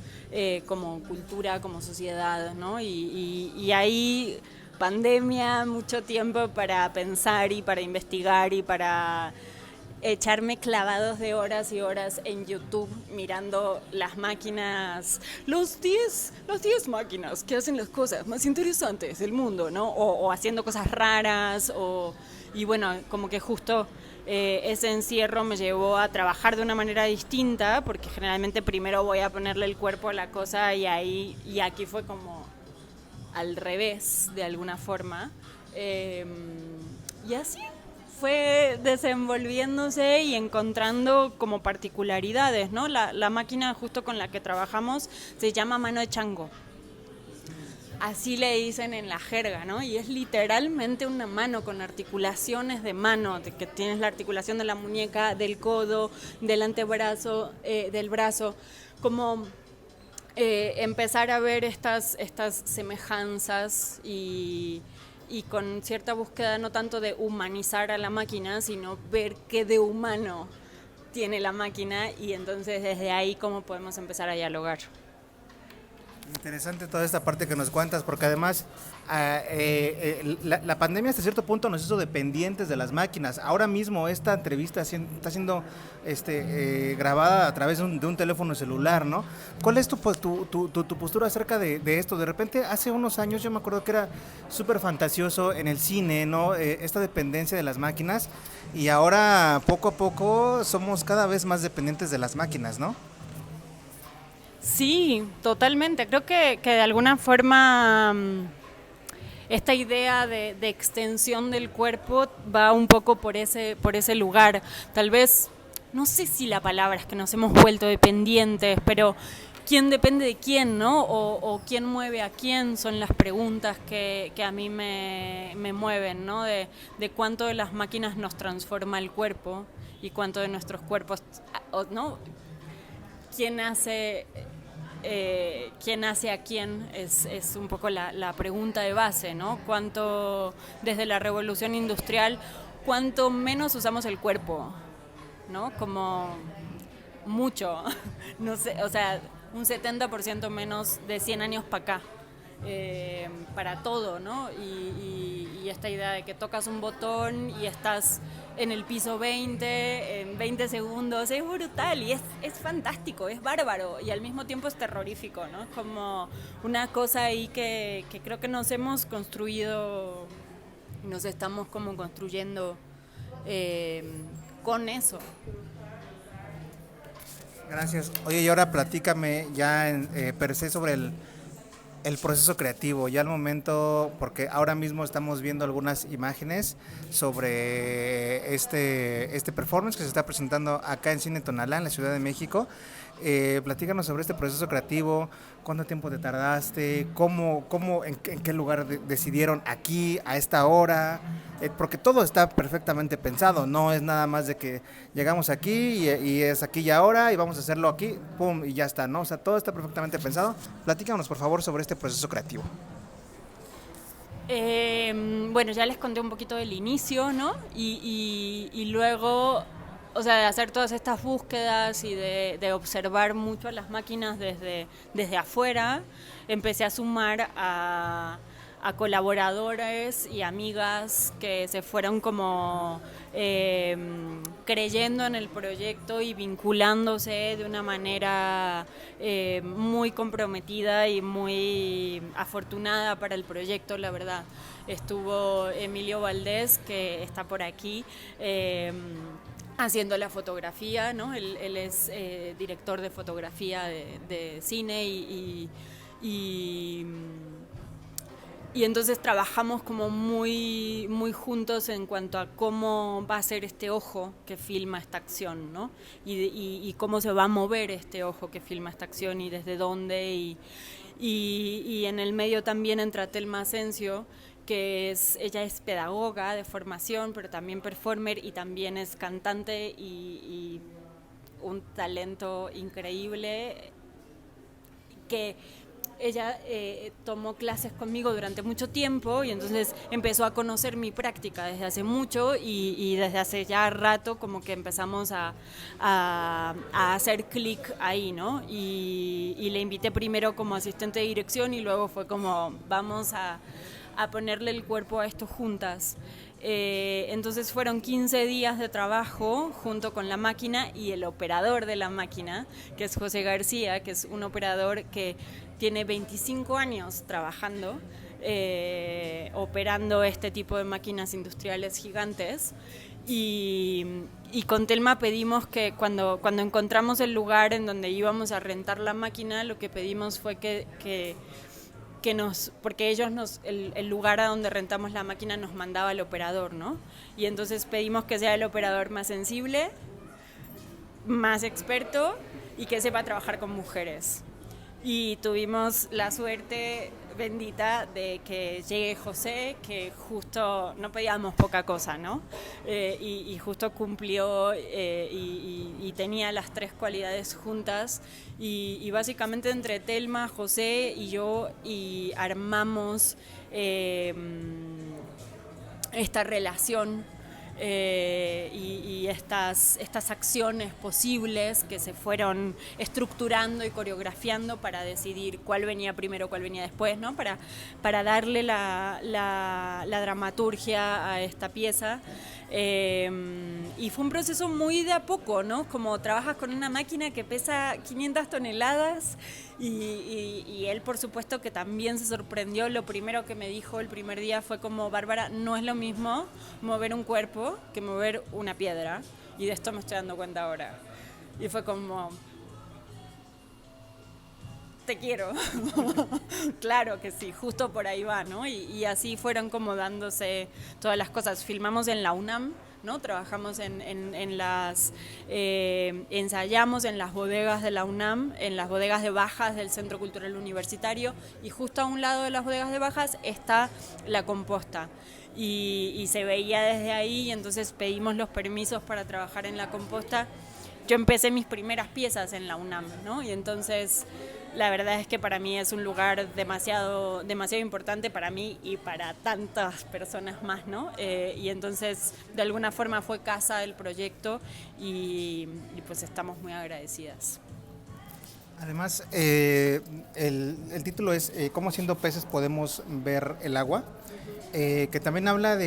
como cultura, como sociedad, ¿no? Y ahí, pandemia, mucho tiempo para pensar y para investigar y para echarme clavados de horas y horas en YouTube mirando las máquinas, los 10 máquinas que hacen las cosas más interesantes del mundo, ¿no? O haciendo cosas raras, y bueno, como que justo ese encierro me llevó a trabajar de una manera distinta, porque generalmente primero voy a ponerle el cuerpo a la cosa y aquí fue como al revés, de alguna forma. Y así fue desenvolviéndose y encontrando como particularidades, ¿no? La máquina justo con la que trabajamos se llama mano de chango. Así le dicen en la jerga, ¿no? Y es literalmente una mano con articulaciones de mano, de que tienes la articulación de la muñeca, del codo, del antebrazo, del brazo, como empezar a ver estas semejanzas y con cierta búsqueda no tanto de humanizar a la máquina, sino ver qué de humano tiene la máquina y entonces desde ahí cómo podemos empezar a dialogar. Interesante toda esta parte que nos cuentas, porque además la pandemia hasta cierto punto nos hizo dependientes de las máquinas. Ahora mismo esta entrevista está siendo grabada a través de un teléfono celular, ¿no? ¿Cuál es tu postura acerca de esto? De repente, hace unos años yo me acuerdo que era súper fantasioso en el cine, ¿no? Esta dependencia de las máquinas, y ahora poco a poco somos cada vez más dependientes de las máquinas, ¿no? Sí, totalmente. Creo que de alguna forma esta idea de extensión del cuerpo va un poco por ese lugar. Tal vez, no sé si la palabra es que nos hemos vuelto dependientes, pero ¿quién depende de quién, no? O quién mueve a quién son las preguntas que a mí me mueven, ¿no? De cuánto de las máquinas nos transforma el cuerpo y cuánto de nuestros cuerpos, ¿no? ¿Quién hace a quién? Es un poco la pregunta de base, ¿no? Cuánto, desde la revolución industrial, cuánto menos usamos el cuerpo, ¿no? Como mucho, no sé, o sea, un 70% menos de 100 años para acá. Para todo, ¿no? Y esta idea de que tocas un botón y estás en el piso 20 en 20 segundos, es brutal y es fantástico, es bárbaro y al mismo tiempo es terrorífico, ¿no? Es como una cosa ahí que creo que nos hemos construido, nos estamos como construyendo con eso. Gracias. Oye, y ahora platícame ya per se sobre el proceso creativo, ya al momento, porque ahora mismo estamos viendo algunas imágenes sobre este performance que se está presentando acá en Cine Tonalá, en la Ciudad de México. Platícanos sobre este proceso creativo, cuánto tiempo te tardaste, en qué lugar decidieron aquí, a esta hora, porque todo está perfectamente pensado, no es nada más de que llegamos aquí y es aquí y ahora y vamos a hacerlo aquí, pum, y ya está, ¿no? O sea, todo está perfectamente pensado. Platícanos, por favor, sobre este proceso creativo. Bueno, ya les conté un poquito del inicio, ¿no? Y luego, o sea, de hacer todas estas búsquedas y de observar mucho a las máquinas desde afuera, empecé a sumar a colaboradores y amigas que se fueron como creyendo en el proyecto y vinculándose de una manera muy comprometida y muy afortunada para el proyecto, la verdad. Estuvo Emilio Valdés, que está por aquí, haciendo la fotografía, ¿no? Él es director de fotografía de cine y entonces trabajamos como muy juntos en cuanto a cómo va a ser este ojo que filma esta acción, ¿no? Y cómo se va a mover este ojo que filma esta acción y desde dónde. Y en el medio también entra Telma Asensio, que ella es pedagoga de formación, pero también performer y también es cantante y un talento increíble que ella tomó clases conmigo durante mucho tiempo y entonces empezó a conocer mi práctica desde hace mucho y desde hace ya rato como que empezamos a hacer clic ahí, ¿no? Y le invité primero como asistente de dirección y luego fue como vamos a ponerle el cuerpo a esto juntas. Entonces fueron 15 días de trabajo junto con la máquina y el operador de la máquina, que es José García, que es un operador que tiene 25 años trabajando, operando este tipo de máquinas industriales gigantes. Y con Telma pedimos que cuando encontramos el lugar en donde íbamos a rentar la máquina, lo que pedimos fue que porque ellos el lugar a donde rentamos la máquina nos mandaba el operador, ¿no? Y entonces pedimos que sea el operador más sensible, más experto y que sepa trabajar con mujeres. Y tuvimos la suerte bendita de que llegue José, que justo no pedíamos poca cosa, ¿no? Y justo cumplió y tenía las tres cualidades juntas y básicamente entre Telma, José y yo y armamos esta relación y estas acciones posibles que se fueron estructurando y coreografiando para decidir cuál venía primero, cuál venía después, ¿no? Para darle la dramaturgia a esta pieza. Y fue un proceso muy de a poco, ¿no? Como trabajas con una máquina que pesa 500 toneladas y él, por supuesto, que también se sorprendió. Lo primero que me dijo el primer día fue como, Bárbara, no es lo mismo mover un cuerpo que mover una piedra, y de esto me estoy dando cuenta ahora. Y fue como... te quiero. Claro que sí, justo por ahí va, ¿no? Y así fueron como dándose todas las cosas. Filmamos en la UNAM, ¿no? Trabajamos en las, ensayamos en las bodegas de la UNAM, en las bodegas de Bajas del Centro Cultural Universitario, y justo a un lado de las bodegas de Bajas está la composta. Y se veía desde ahí, y entonces pedimos los permisos para trabajar en la composta. Yo empecé mis primeras piezas en la UNAM, ¿no? Y entonces la verdad es que para mí es un lugar demasiado importante para mí y para tantas personas más, ¿no? Y entonces de alguna forma fue casa del proyecto y pues estamos muy agradecidas. Además, el título es ¿Cómo siendo peces podemos ver el agua? Que también habla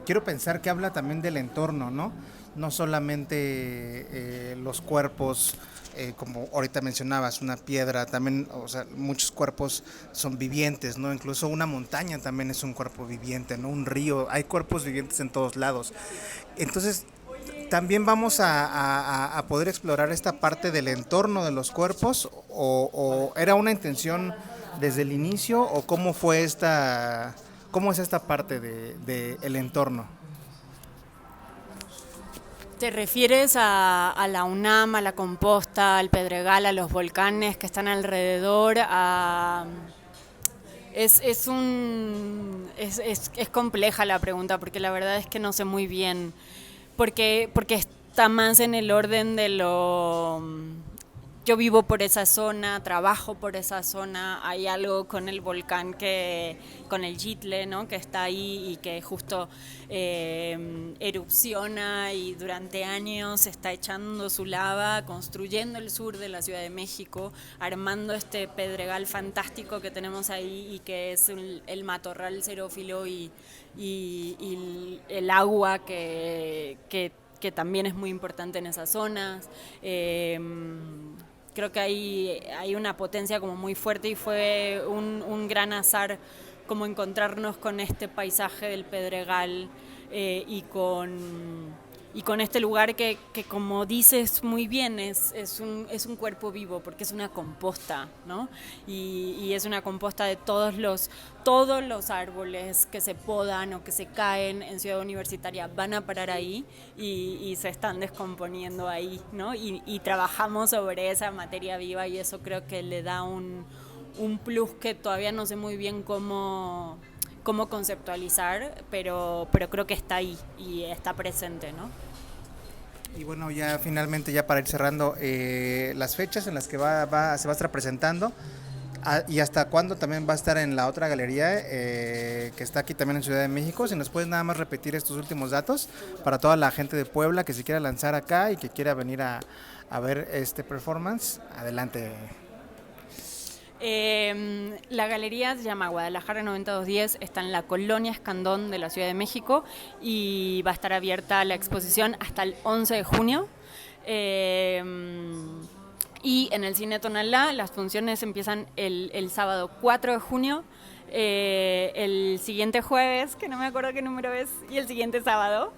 quiero pensar que habla también del entorno, ¿no? No solamente los cuerpos, como ahorita mencionabas, una piedra, también, o sea, muchos cuerpos son vivientes, ¿no? Incluso una montaña también es un cuerpo viviente, ¿no? Un río, hay cuerpos vivientes en todos lados. Entonces, también vamos a poder explorar esta parte del entorno de los cuerpos, o era una intención desde el inicio, o cómo es esta parte de el entorno. ¿Te refieres a la UNAM, a la composta, al Pedregal, a los volcanes que están alrededor? Es compleja la pregunta, porque la verdad es que no sé muy bien, porque está más en el orden de lo... Yo vivo por esa zona, trabajo por esa zona, hay algo con el volcán, con el Yitle, ¿no? Que está ahí y que justo erupciona y durante años está echando su lava, construyendo el sur de la Ciudad de México, armando este pedregal fantástico que tenemos ahí y que es el matorral xerófilo y el agua que también es muy importante en esas zonas. Creo que hay una potencia como muy fuerte y fue un gran azar como encontrarnos con este paisaje del Pedregal y con este lugar que como dices muy bien es un cuerpo vivo, porque es una composta, ¿no? Y es una composta de todos los árboles que se podan o que se caen en Ciudad Universitaria van a parar ahí y se están descomponiendo ahí, ¿no? Y trabajamos sobre esa materia viva y eso creo que le da un plus que todavía no sé muy bien cómo conceptualizar, pero creo que está ahí y está presente, ¿no? Y bueno, ya finalmente, ya para ir cerrando, las fechas en las que se va a estar presentando, y hasta cuándo también va a estar en la otra galería que está aquí también en Ciudad de México. Si nos puedes nada más repetir estos últimos datos para toda la gente de Puebla que se quiera lanzar acá y que quiera venir a ver este performance, adelante. La galería se llama Guadalajara 9210, está en la Colonia Escandón de la Ciudad de México y va a estar abierta la exposición hasta el 11 de junio. Y en el Cine Tonalá las funciones empiezan el sábado 4 de junio, el siguiente jueves, que no me acuerdo qué número es, y el siguiente sábado.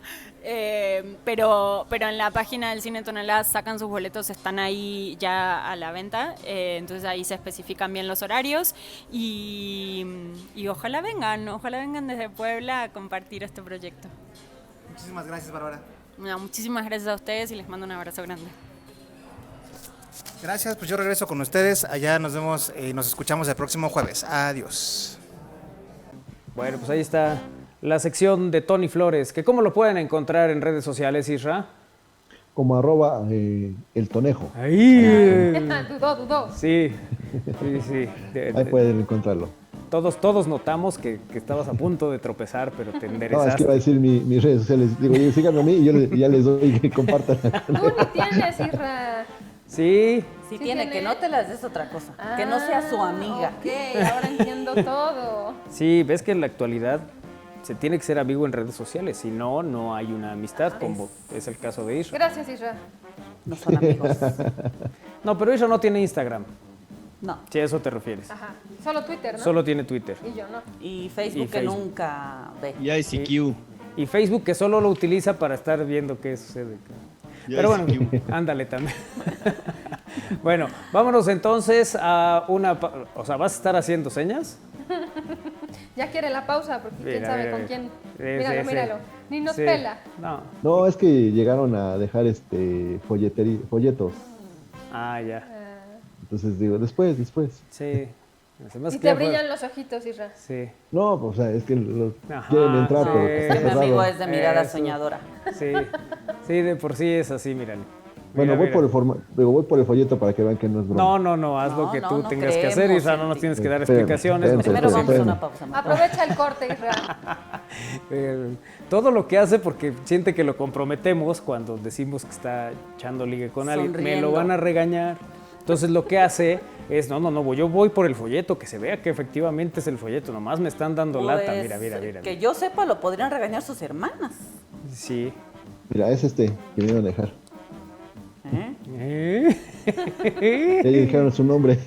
Pero en la página del Cine Tonalá sacan sus boletos, están ahí ya a la venta, entonces ahí se especifican bien los horarios y ojalá vengan desde Puebla a compartir este proyecto. Muchísimas gracias, Bárbara. No, muchísimas gracias a ustedes y les mando un abrazo grande. Gracias, pues yo regreso con ustedes, allá nos vemos y nos escuchamos el próximo jueves. Adiós. Bueno, pues ahí está la sección de Tony Flores, que ¿cómo lo pueden encontrar en redes sociales, Isra? Como @ el Tonejo. Ahí. Dudó. Sí. Ahí pueden encontrarlo. Todos notamos que estabas a punto de tropezar, pero te No, enderezaste. es que iba a decir mis redes sociales. Digo, síganme a mí y yo ya les doy que compartan. Tú ni tienes, Isra. Sí. Si tiene, que no te las des otra cosa, que no sea su amiga. Ok, ahora entiendo todo. Sí, ves que en la actualidad se tiene que ser amigo en redes sociales, si no, no hay una amistad, como es el caso de Isra. Gracias, Isra. No son amigos. No, pero Isra no tiene Instagram, No. si a eso te refieres. Ajá. Solo Twitter, ¿no? Solo tiene Twitter. Y yo no. Y Facebook, Y que Facebook. nunca ve. Y ICQ. Y Facebook, que solo lo utiliza para estar viendo qué sucede. Ya Pero bueno, ICQ. ándale también. Bueno, vámonos entonces a una... O sea, ¿vas a estar haciendo señas? Ya quiere la pausa, porque quién Mira, sabe mira, con mira. quién. Sí, Míralo, sí, míralo. Ni nos sí. pela. No. No, es que llegaron a dejar folletos. Ah, ya. Entonces digo, después. Sí. Se me hace Y que te ya fue- brillan los ojitos, Isra. Sí. No, pues, o sea, es que Ajá, quieren entrar, sí. pero Es está que mi cerrado. amigo es de mirada Eso. soñadora. Sí. Sí, de por sí es así, mírale. Bueno, Mira, mira. voy por el folleto para que vean que no es broma. No, haz lo No, que no, tú no tengas que hacer, creemos Isra, en no nos ti. tienes que dar Espérame, explicaciones. espérame, Primero vamos a espérame. una pausa. Marta. Aprovecha el corte, Isra. Todo lo que hace porque siente que lo comprometemos cuando decimos que está echando ligue con alguien, me Sonriendo. lo van a regañar. Entonces lo que hace es, yo voy por el folleto, que se vea que efectivamente es el folleto, nomás me están dando lata, Pues, mira. Que yo sepa, lo podrían regañar sus hermanas. Sí. Mira, es que vinieron a dejar. ¿Eh? Ya dijeron su nombre.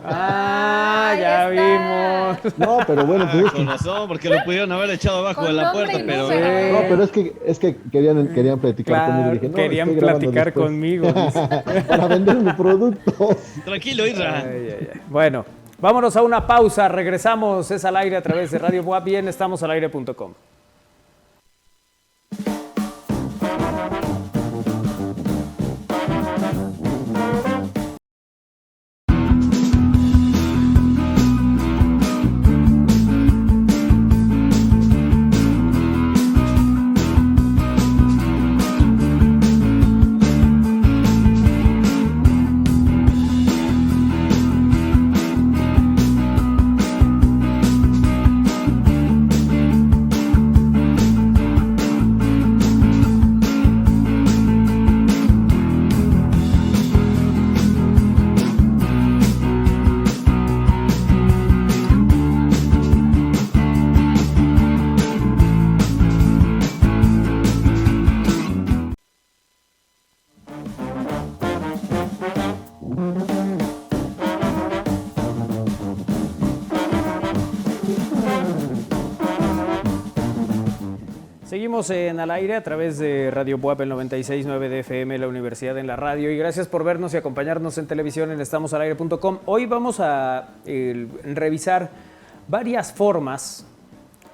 Ah, ya Ahí vimos. No, pero bueno, pues es Con que, razón, porque lo pudieron haber echado abajo Con de la nombre puerta, y pero... número. no, pero es que querían platicar conmigo. Claro, Dije, no, querían estoy grabando platicar después. conmigo. Dice. Para vender mi producto. Tranquilo, Isra. Ay. Bueno, vámonos a una pausa, regresamos, es al aire a través de Radio Boa, bien, estamos al aire.com. Seguimos en Al Aire a través de Radio Buap, el 96.9 de FM, la Universidad en la Radio. Y gracias por vernos y acompañarnos en televisión en estamosalaire.com. Hoy vamos a revisar varias formas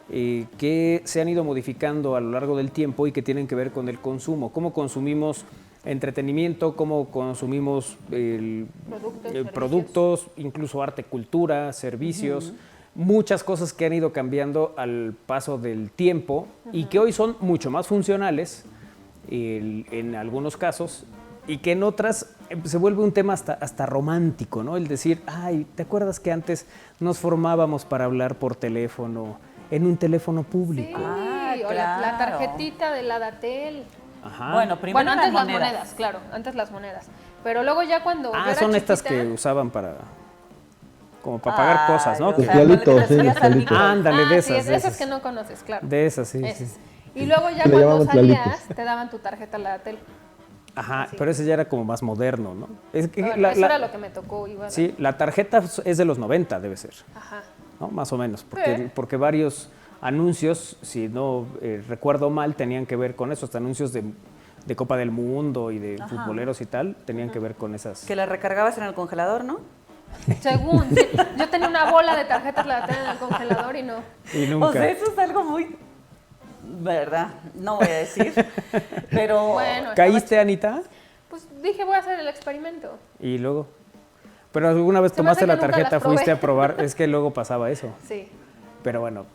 que se han ido modificando a lo largo del tiempo y que tienen que ver con el consumo. Cómo consumimos entretenimiento, cómo consumimos productos, incluso arte, cultura, servicios. Muchas cosas que han ido cambiando al paso del tiempo y que hoy son mucho más funcionales en algunos casos y que en otras se vuelve un tema hasta romántico, ¿no? El decir, ay, ¿te acuerdas que antes nos formábamos para hablar por teléfono, en un teléfono Sí, público? Ah, o la claro. tarjetita de la Datel. Ajá. Bueno, primero Bueno, antes las monedas. monedas, claro, antes las monedas. Pero luego ya cuando yo era son estas chiquita- que usaban como para pagar cosas, ¿no? Ay, o sea, Socialito, cuando le sí, subías al socialito. micro. Ándale, de sí, esas, de esas que no conoces, claro. De esas, sí. Esas. Sí. Y luego ya Le cuando llamaban salías, tlalitos. te daban tu tarjeta a la Datel. Ajá, Sí. pero ese ya era como más moderno, ¿no? Es que Bueno, eso era lo que me tocó igual. sí, la tarjeta es de los 90, debe ser, Ajá. ¿no? Más o menos, porque, Sí. porque varios anuncios, si no recuerdo mal, tenían que ver con eso, hasta anuncios de Copa del Mundo y de Ajá. futboleros y tal, tenían que ver con esas. Que la recargabas en el congelador, ¿no? Según, sí. Yo tenía una bola de tarjetas la Datel en el congelador y no. Y nunca. O sea, eso es algo muy... ¿Verdad? No voy a decir. Pero... Bueno, ¿Caíste, Anita? pues dije, voy a hacer el experimento. Y luego. Pero alguna vez Se me hace tomaste la que nunca tarjeta, las probé. fuiste a probar, es que luego pasaba eso. Sí. Pero bueno,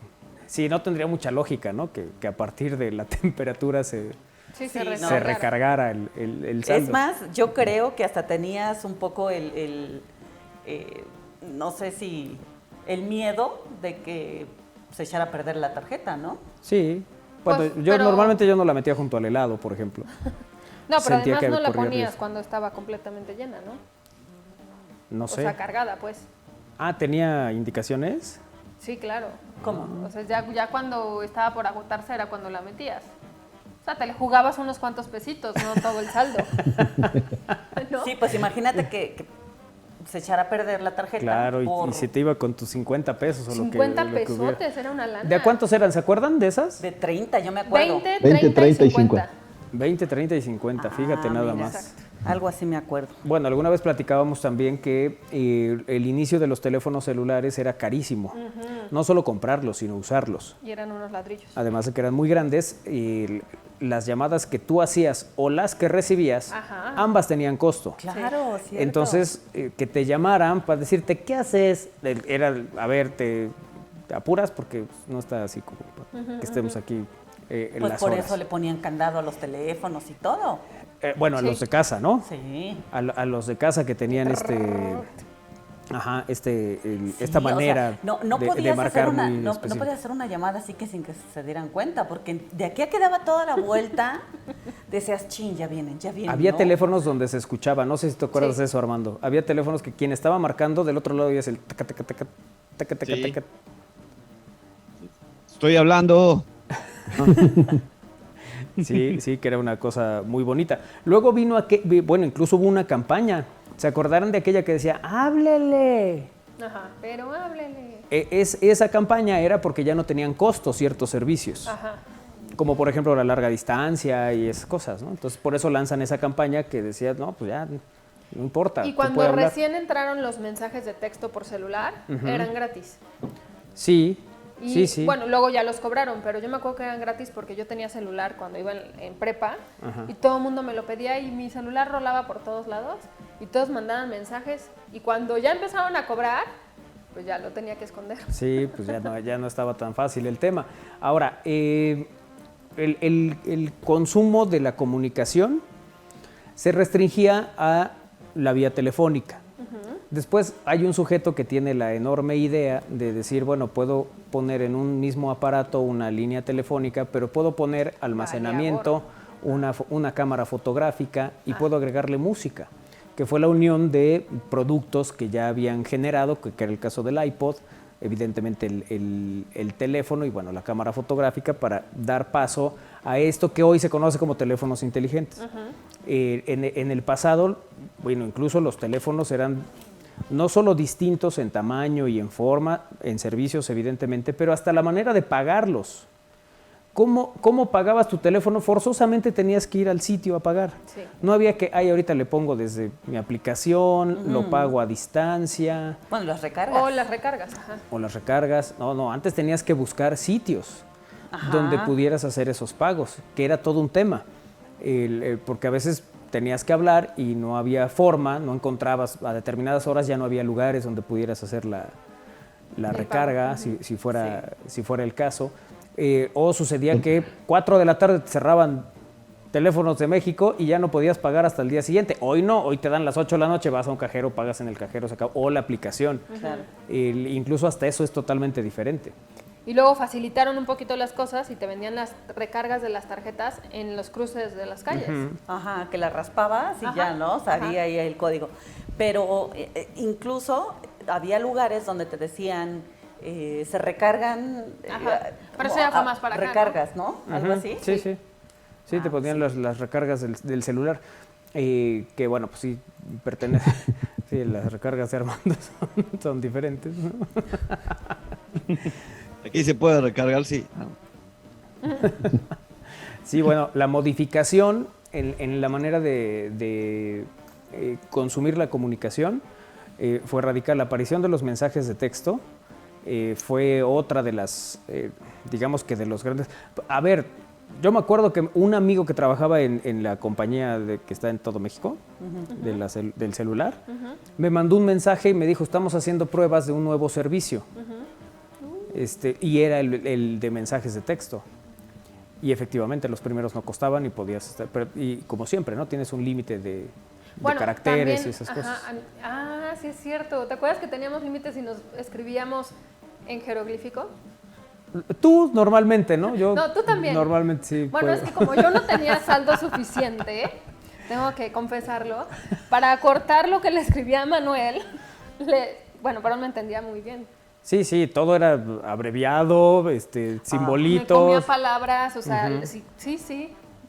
sí, no tendría mucha lógica, ¿no? Que a partir de la temperatura se Sí, Sí, se no. se recargara. recargara el saldo. Es más, yo creo que hasta tenías un poco no sé si el miedo de que se echara a perder la tarjeta, ¿no? Sí. Pues, pero- Normalmente yo no la metía junto al helado, por ejemplo. No, pero Sentía además que no la corría ponías riesgo. cuando estaba completamente llena, ¿no? No O sé. sea, cargada, pues. ¿Tenía indicaciones? Sí, claro. ¿Cómo? O sea, ya cuando estaba por agotarse era cuando la metías. O sea, te le jugabas unos cuantos pesitos, no todo el saldo. ¿No? Sí, pues imagínate que se echara a perder la tarjeta. Claro, por- y si te iba con tus 50 pesos o lo que 50 lo que hubiera. pesotes, era una lana. ¿De a cuántos eran? ¿Se acuerdan de esas? De 30, yo me acuerdo. 20, 20, 30 y 50. 20, 30 y 50, fíjate nada mira. más. Exacto. Algo así me acuerdo. Bueno, alguna vez platicábamos también que el inicio de los teléfonos celulares era carísimo. No solo comprarlos, sino usarlos. Y eran unos ladrillos. Además de que eran muy grandes, y las llamadas que tú hacías o las que recibías, Ajá. ambas tenían costo. Claro, cierto. Entonces, que te llamaran para decirte, ¿qué haces? Era, a ver, te apuras porque no está así como para que estemos aquí en Pues las por horas. eso le ponían candado a los teléfonos y todo. Bueno, a Sí. los de casa, ¿no? Sí. A los de casa que tenían esta Sí, manera o sea, no de podías marcar hacer una, muy no específica. podías hacer una llamada así que sin que se dieran cuenta, porque de aquí a que daba toda la vuelta, decías, chin, ya vienen, Había ¿no? teléfonos donde se escuchaba, no sé si te acuerdas Sí. de eso, Armando. Había teléfonos que quien estaba marcando del otro lado oías el taca, taca, taca, taca, taca, Sí. taca. Estoy hablando. Sí, sí, que era una cosa muy bonita. Luego vino bueno, incluso hubo una campaña. ¿Se acordaron de aquella que decía, háblele? Ajá, pero háblele. Esa campaña era porque ya no tenían costo ciertos servicios. Ajá. Como por ejemplo la larga distancia y esas cosas, ¿no? Entonces por eso lanzan esa campaña que decía, no, pues ya, no importa. Y tú cuando puedes hablar. recién entraron los mensajes de texto por celular, eran gratis. Sí, Y sí. bueno, luego ya los cobraron, pero yo me acuerdo que eran gratis porque yo tenía celular cuando iba en prepa Ajá. y todo el mundo me lo pedía y mi celular rolaba por todos lados y todos mandaban mensajes y cuando ya empezaron a cobrar, pues ya lo tenía que esconder. Sí, pues ya no estaba tan fácil el tema. Ahora, el consumo de la comunicación se restringía a la vía telefónica. Después hay un sujeto que tiene la enorme idea de decir, bueno, puedo poner en un mismo aparato una línea telefónica, pero puedo poner almacenamiento, una cámara fotográfica y puedo agregarle música, que fue la unión de productos que ya habían generado, que era el caso del iPod, evidentemente el teléfono y bueno, la cámara fotográfica para dar paso a esto que hoy se conoce como teléfonos inteligentes. En el pasado, bueno, incluso los teléfonos eran no solo distintos en tamaño y en forma, en servicios evidentemente, pero hasta la manera de pagarlos. ¿Cómo pagabas tu teléfono? Forzosamente tenías que ir al sitio a pagar. Sí. No había que, ahorita le pongo desde mi aplicación, lo pago a distancia, Bueno, las recargas. O las recargas, ajá. o las recargas. No, antes tenías que buscar sitios Ajá. donde pudieras hacer esos pagos, que era todo un tema. Porque a veces tenías que hablar y no había forma, no encontrabas a determinadas horas, ya no había lugares donde pudieras hacer la El recarga, pago. si fuera el caso. O sucedía que 4 de la tarde te cerraban teléfonos de México y ya no podías pagar hasta el día siguiente. Hoy no, hoy te dan las 8 de la noche, vas a un cajero, pagas en el cajero, se acabó. O la aplicación. Claro. Incluso hasta eso es totalmente diferente. Y luego facilitaron un poquito las cosas y te vendían las recargas de las tarjetas en los cruces de las calles. Ajá, que la raspabas y Ajá, ya, ¿no? Salía ajá. ahí el código. Pero incluso había lugares donde te decían, se recargan... Ajá. Pero como eso ya fue más para acá, ¿no? recargas, ¿no? Algo así. Sí. Sí, te Ah, ponían sí. las recargas del celular. Que bueno, pues sí, pertenece. Sí, las recargas de Armando son diferentes, ¿no? Aquí se puede recargar, sí. Sí, bueno, la modificación en la manera de consumir la comunicación fue radical. La aparición de los mensajes de texto fue otra de las, digamos que de los grandes... A ver, yo me acuerdo que un amigo que trabajaba en la compañía que está en todo México, del celular, me mandó un mensaje y me dijo, estamos haciendo pruebas de un nuevo servicio. Y era el de mensajes de texto. Y efectivamente los primeros no costaban y podías estar, y como siempre, ¿no? Tienes un límite de caracteres también, y esas ajá, cosas. Sí es cierto. ¿Te acuerdas que teníamos límites y nos escribíamos en jeroglífico? Tú normalmente, ¿no? Yo No, tú también. Normalmente sí. Bueno, puedo. es que como yo no tenía saldo suficiente, tengo que confesarlo, para acortar lo que le escribía a Manuel, pero él me entendía muy bien. Sí, todo era abreviado, Me comía simbolitos. palabras, o sea, sí,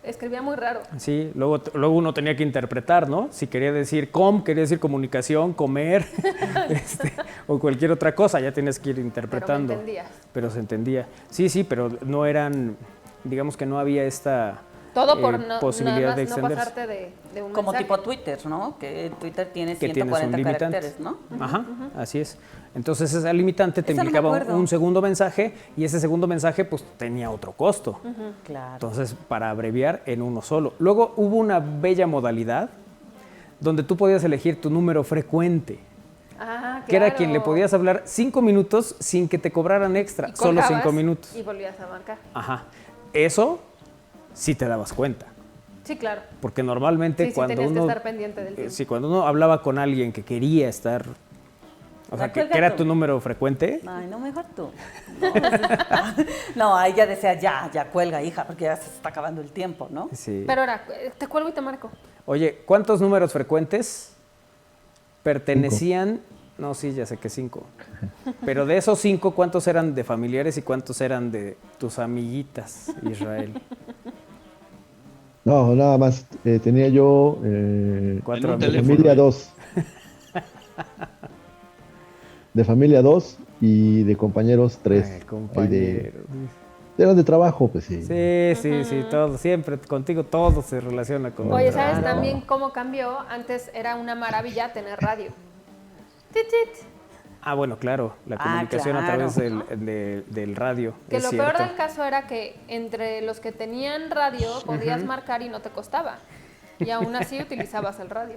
escribía muy raro. Sí, luego uno tenía que interpretar, ¿no? Si quería decir quería decir comunicación, comer, o cualquier otra cosa, ya tienes que ir interpretando. Pero me entendías. Pero se entendía. Sí, pero no eran, digamos que no había esta Todo por no, posibilidad nada de más no extenderse. pasarte de un Como mensaje. tipo Twitter, ¿no? Que Twitter tiene Que tienes un 140 limitante. caracteres, ¿no? Ajá, así es. Entonces esa limitante te Esa no me implicaba acuerdo. un segundo mensaje y ese segundo mensaje pues tenía otro costo. Claro. Entonces, para abreviar en uno solo. Luego hubo una bella modalidad donde tú podías elegir tu número frecuente, Ah, que era claro. quien le podías hablar 5 minutos sin que te cobraran extra, Y solo colgabas 5 minutos. Y volvías a marcar. Ajá. Eso sí te dabas cuenta. Sí, claro. Porque normalmente Sí, sí, cuando tenías que uno estar pendiente del tiempo. sí, cuando uno hablaba con alguien que quería estar, o sea, que Cuelga era tú. tu número frecuente, Ay, no, mejor tú. No, ahí ya decía, ya cuelga, hija, porque ya se está acabando el tiempo, ¿no? sí. Pero ahora, te cuelgo y te marco. Oye, ¿cuántos números frecuentes pertenecían? No, sí, ya sé que 5. Pero de esos 5, ¿cuántos eran de familiares y cuántos eran de tus amiguitas, Israel? No, nada más. Tenía yo 4 En un de amigos. teléfono. familia 2. De familia 2 y de compañeros 3. Ay, compañero. Eran de trabajo, pues sí. Sí, todo, siempre, contigo todo se relaciona con Oye, el ¿sabes trabajo. también cómo cambió? Antes era una maravilla tener radio. Tit, tit. Ah, bueno, claro, la Ah, comunicación a claro. través del radio. Que es lo cierto. peor del caso era que entre los que tenían radio podías marcar y no te costaba. Y aún así utilizabas el radio.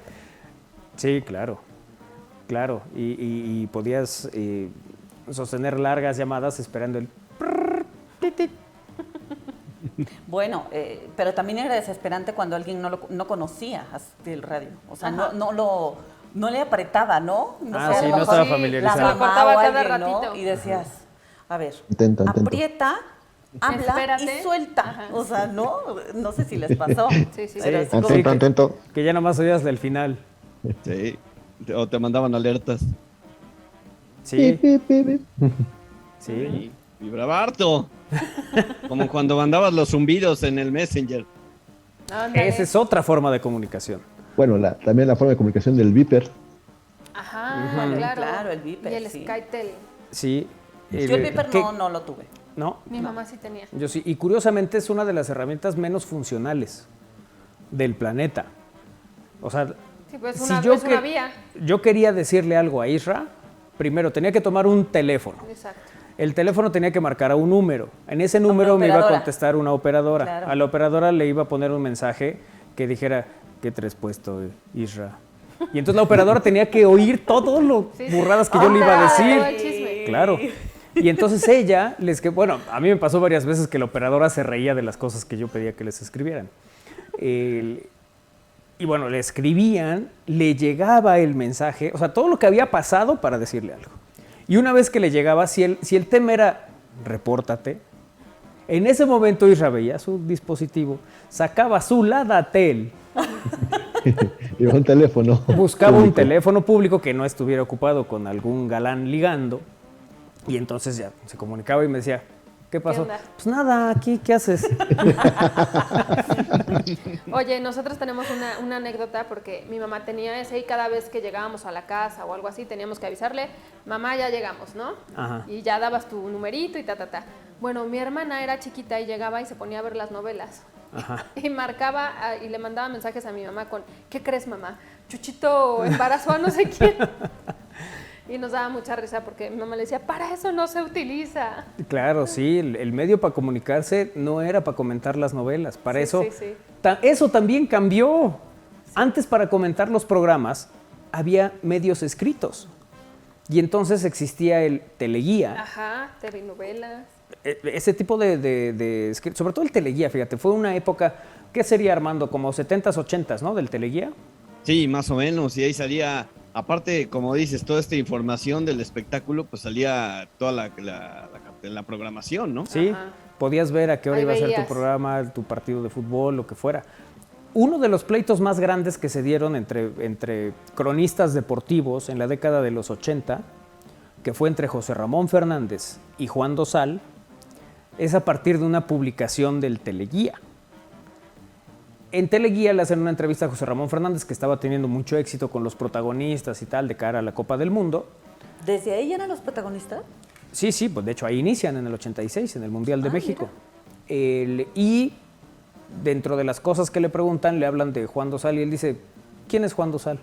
Sí, claro, claro. Y podías sostener largas llamadas esperando el... Bueno, pero también era desesperante cuando alguien no conocía así el radio. O sea, no le apretaba, ¿no? Ah, sé, a sí, lo no mejor estaba la familiarizado. mamá Se lo cortaba o cada alguien, ¿no? ratito. Y decías, a ver, Intenta. aprieta, habla Espérate. y suelta. Ajá. O sea, no sé si les pasó. Sí, sí, Pero sí. así como- Sí, que- Atento. Que ya nomás oías del final. Sí. O te mandaban alertas. Sí, Pip, pip, pip. sí. Y vibraba harto. Como cuando mandabas los zumbidos en el Messenger. Ándale. Esa es otra forma de comunicación. Bueno, también la forma de comunicación del Viper. Ajá, Claro, claro. el Viper, Y el sí. SkyTel. Sí. Yo el Viper ¿qué? no lo tuve. ¿No? Mi mamá sí tenía. Yo sí. Y curiosamente es una de las herramientas menos funcionales del planeta. O sea, Sí, pues si una, yo, es una vía. yo quería decirle algo a Isra, primero tenía que tomar un teléfono. Exacto. El teléfono tenía que marcar a un número. En ese número me iba a operadora. contestar una operadora. Claro. A la operadora le iba a poner un mensaje que dijera, ¿qué traes puesto, Isra? Y entonces la operadora tenía que oír todo lo Sí, sí. burradas que yo le iba a Todo el decir. chisme. Claro. Y entonces ella, bueno, a mí me pasó varias veces que la operadora se reía de las cosas que yo pedía que les escribieran. Y bueno, le escribían, le llegaba el mensaje, o sea, todo lo que había pasado para decirle algo. Y una vez que le llegaba, si el tema era repórtate, en ese momento Isra veía su dispositivo, sacaba su Ladatel, Iba un teléfono. buscaba un público. teléfono público que no estuviera ocupado con algún galán ligando, y entonces ya se comunicaba y me decía, ¿qué pasó? onda? Pues nada, aquí, ¿qué haces? Oye, nosotros tenemos una anécdota porque mi mamá tenía ese y cada vez que llegábamos a la casa o algo así teníamos que avisarle, mamá, ya llegamos, ¿no? Ajá. Y ya dabas tu numerito y ta. Bueno, mi hermana era chiquita y llegaba y se ponía a ver las novelas. Ajá. Y marcaba y le mandaba mensajes a mi mamá con, ¿qué crees, mamá? Chuchito embarazó a no sé quién. Y nos daba mucha risa porque mi mamá le decía, para eso no se utiliza. Claro, sí, el medio para comunicarse no era para comentar las novelas, para Sí, eso, sí. eso también cambió. Antes para comentar los programas había medios escritos y entonces existía el teleguía, Ajá, telenovelas. ese tipo de sobre todo el teleguía, fíjate, fue una época, ¿qué sería, Armando? Como 70s, 80s, ¿no? Del teleguía. Sí, más o menos. Y ahí salía, aparte, como dices, toda esta información del espectáculo, pues salía toda la programación, ¿no? Sí, Ajá. podías ver a qué hora Ahí iba a ser tu veías. programa, tu partido de fútbol, lo que fuera. Uno de los pleitos más grandes que se dieron entre cronistas deportivos en la década de los 80, que fue entre José Ramón Fernández y Juan Dosal, es a partir de una publicación del Teleguía. En Teleguía le hacen una entrevista a José Ramón Fernández, que estaba teniendo mucho éxito con los protagonistas y tal de cara a la Copa del Mundo. ¿Desde ahí eran los protagonistas? Sí, pues de hecho ahí inician en el 86, en el Mundial de México. Y dentro de las cosas que le preguntan, le hablan de Juan Dosal y él dice, ¿quién es Juan Dosal?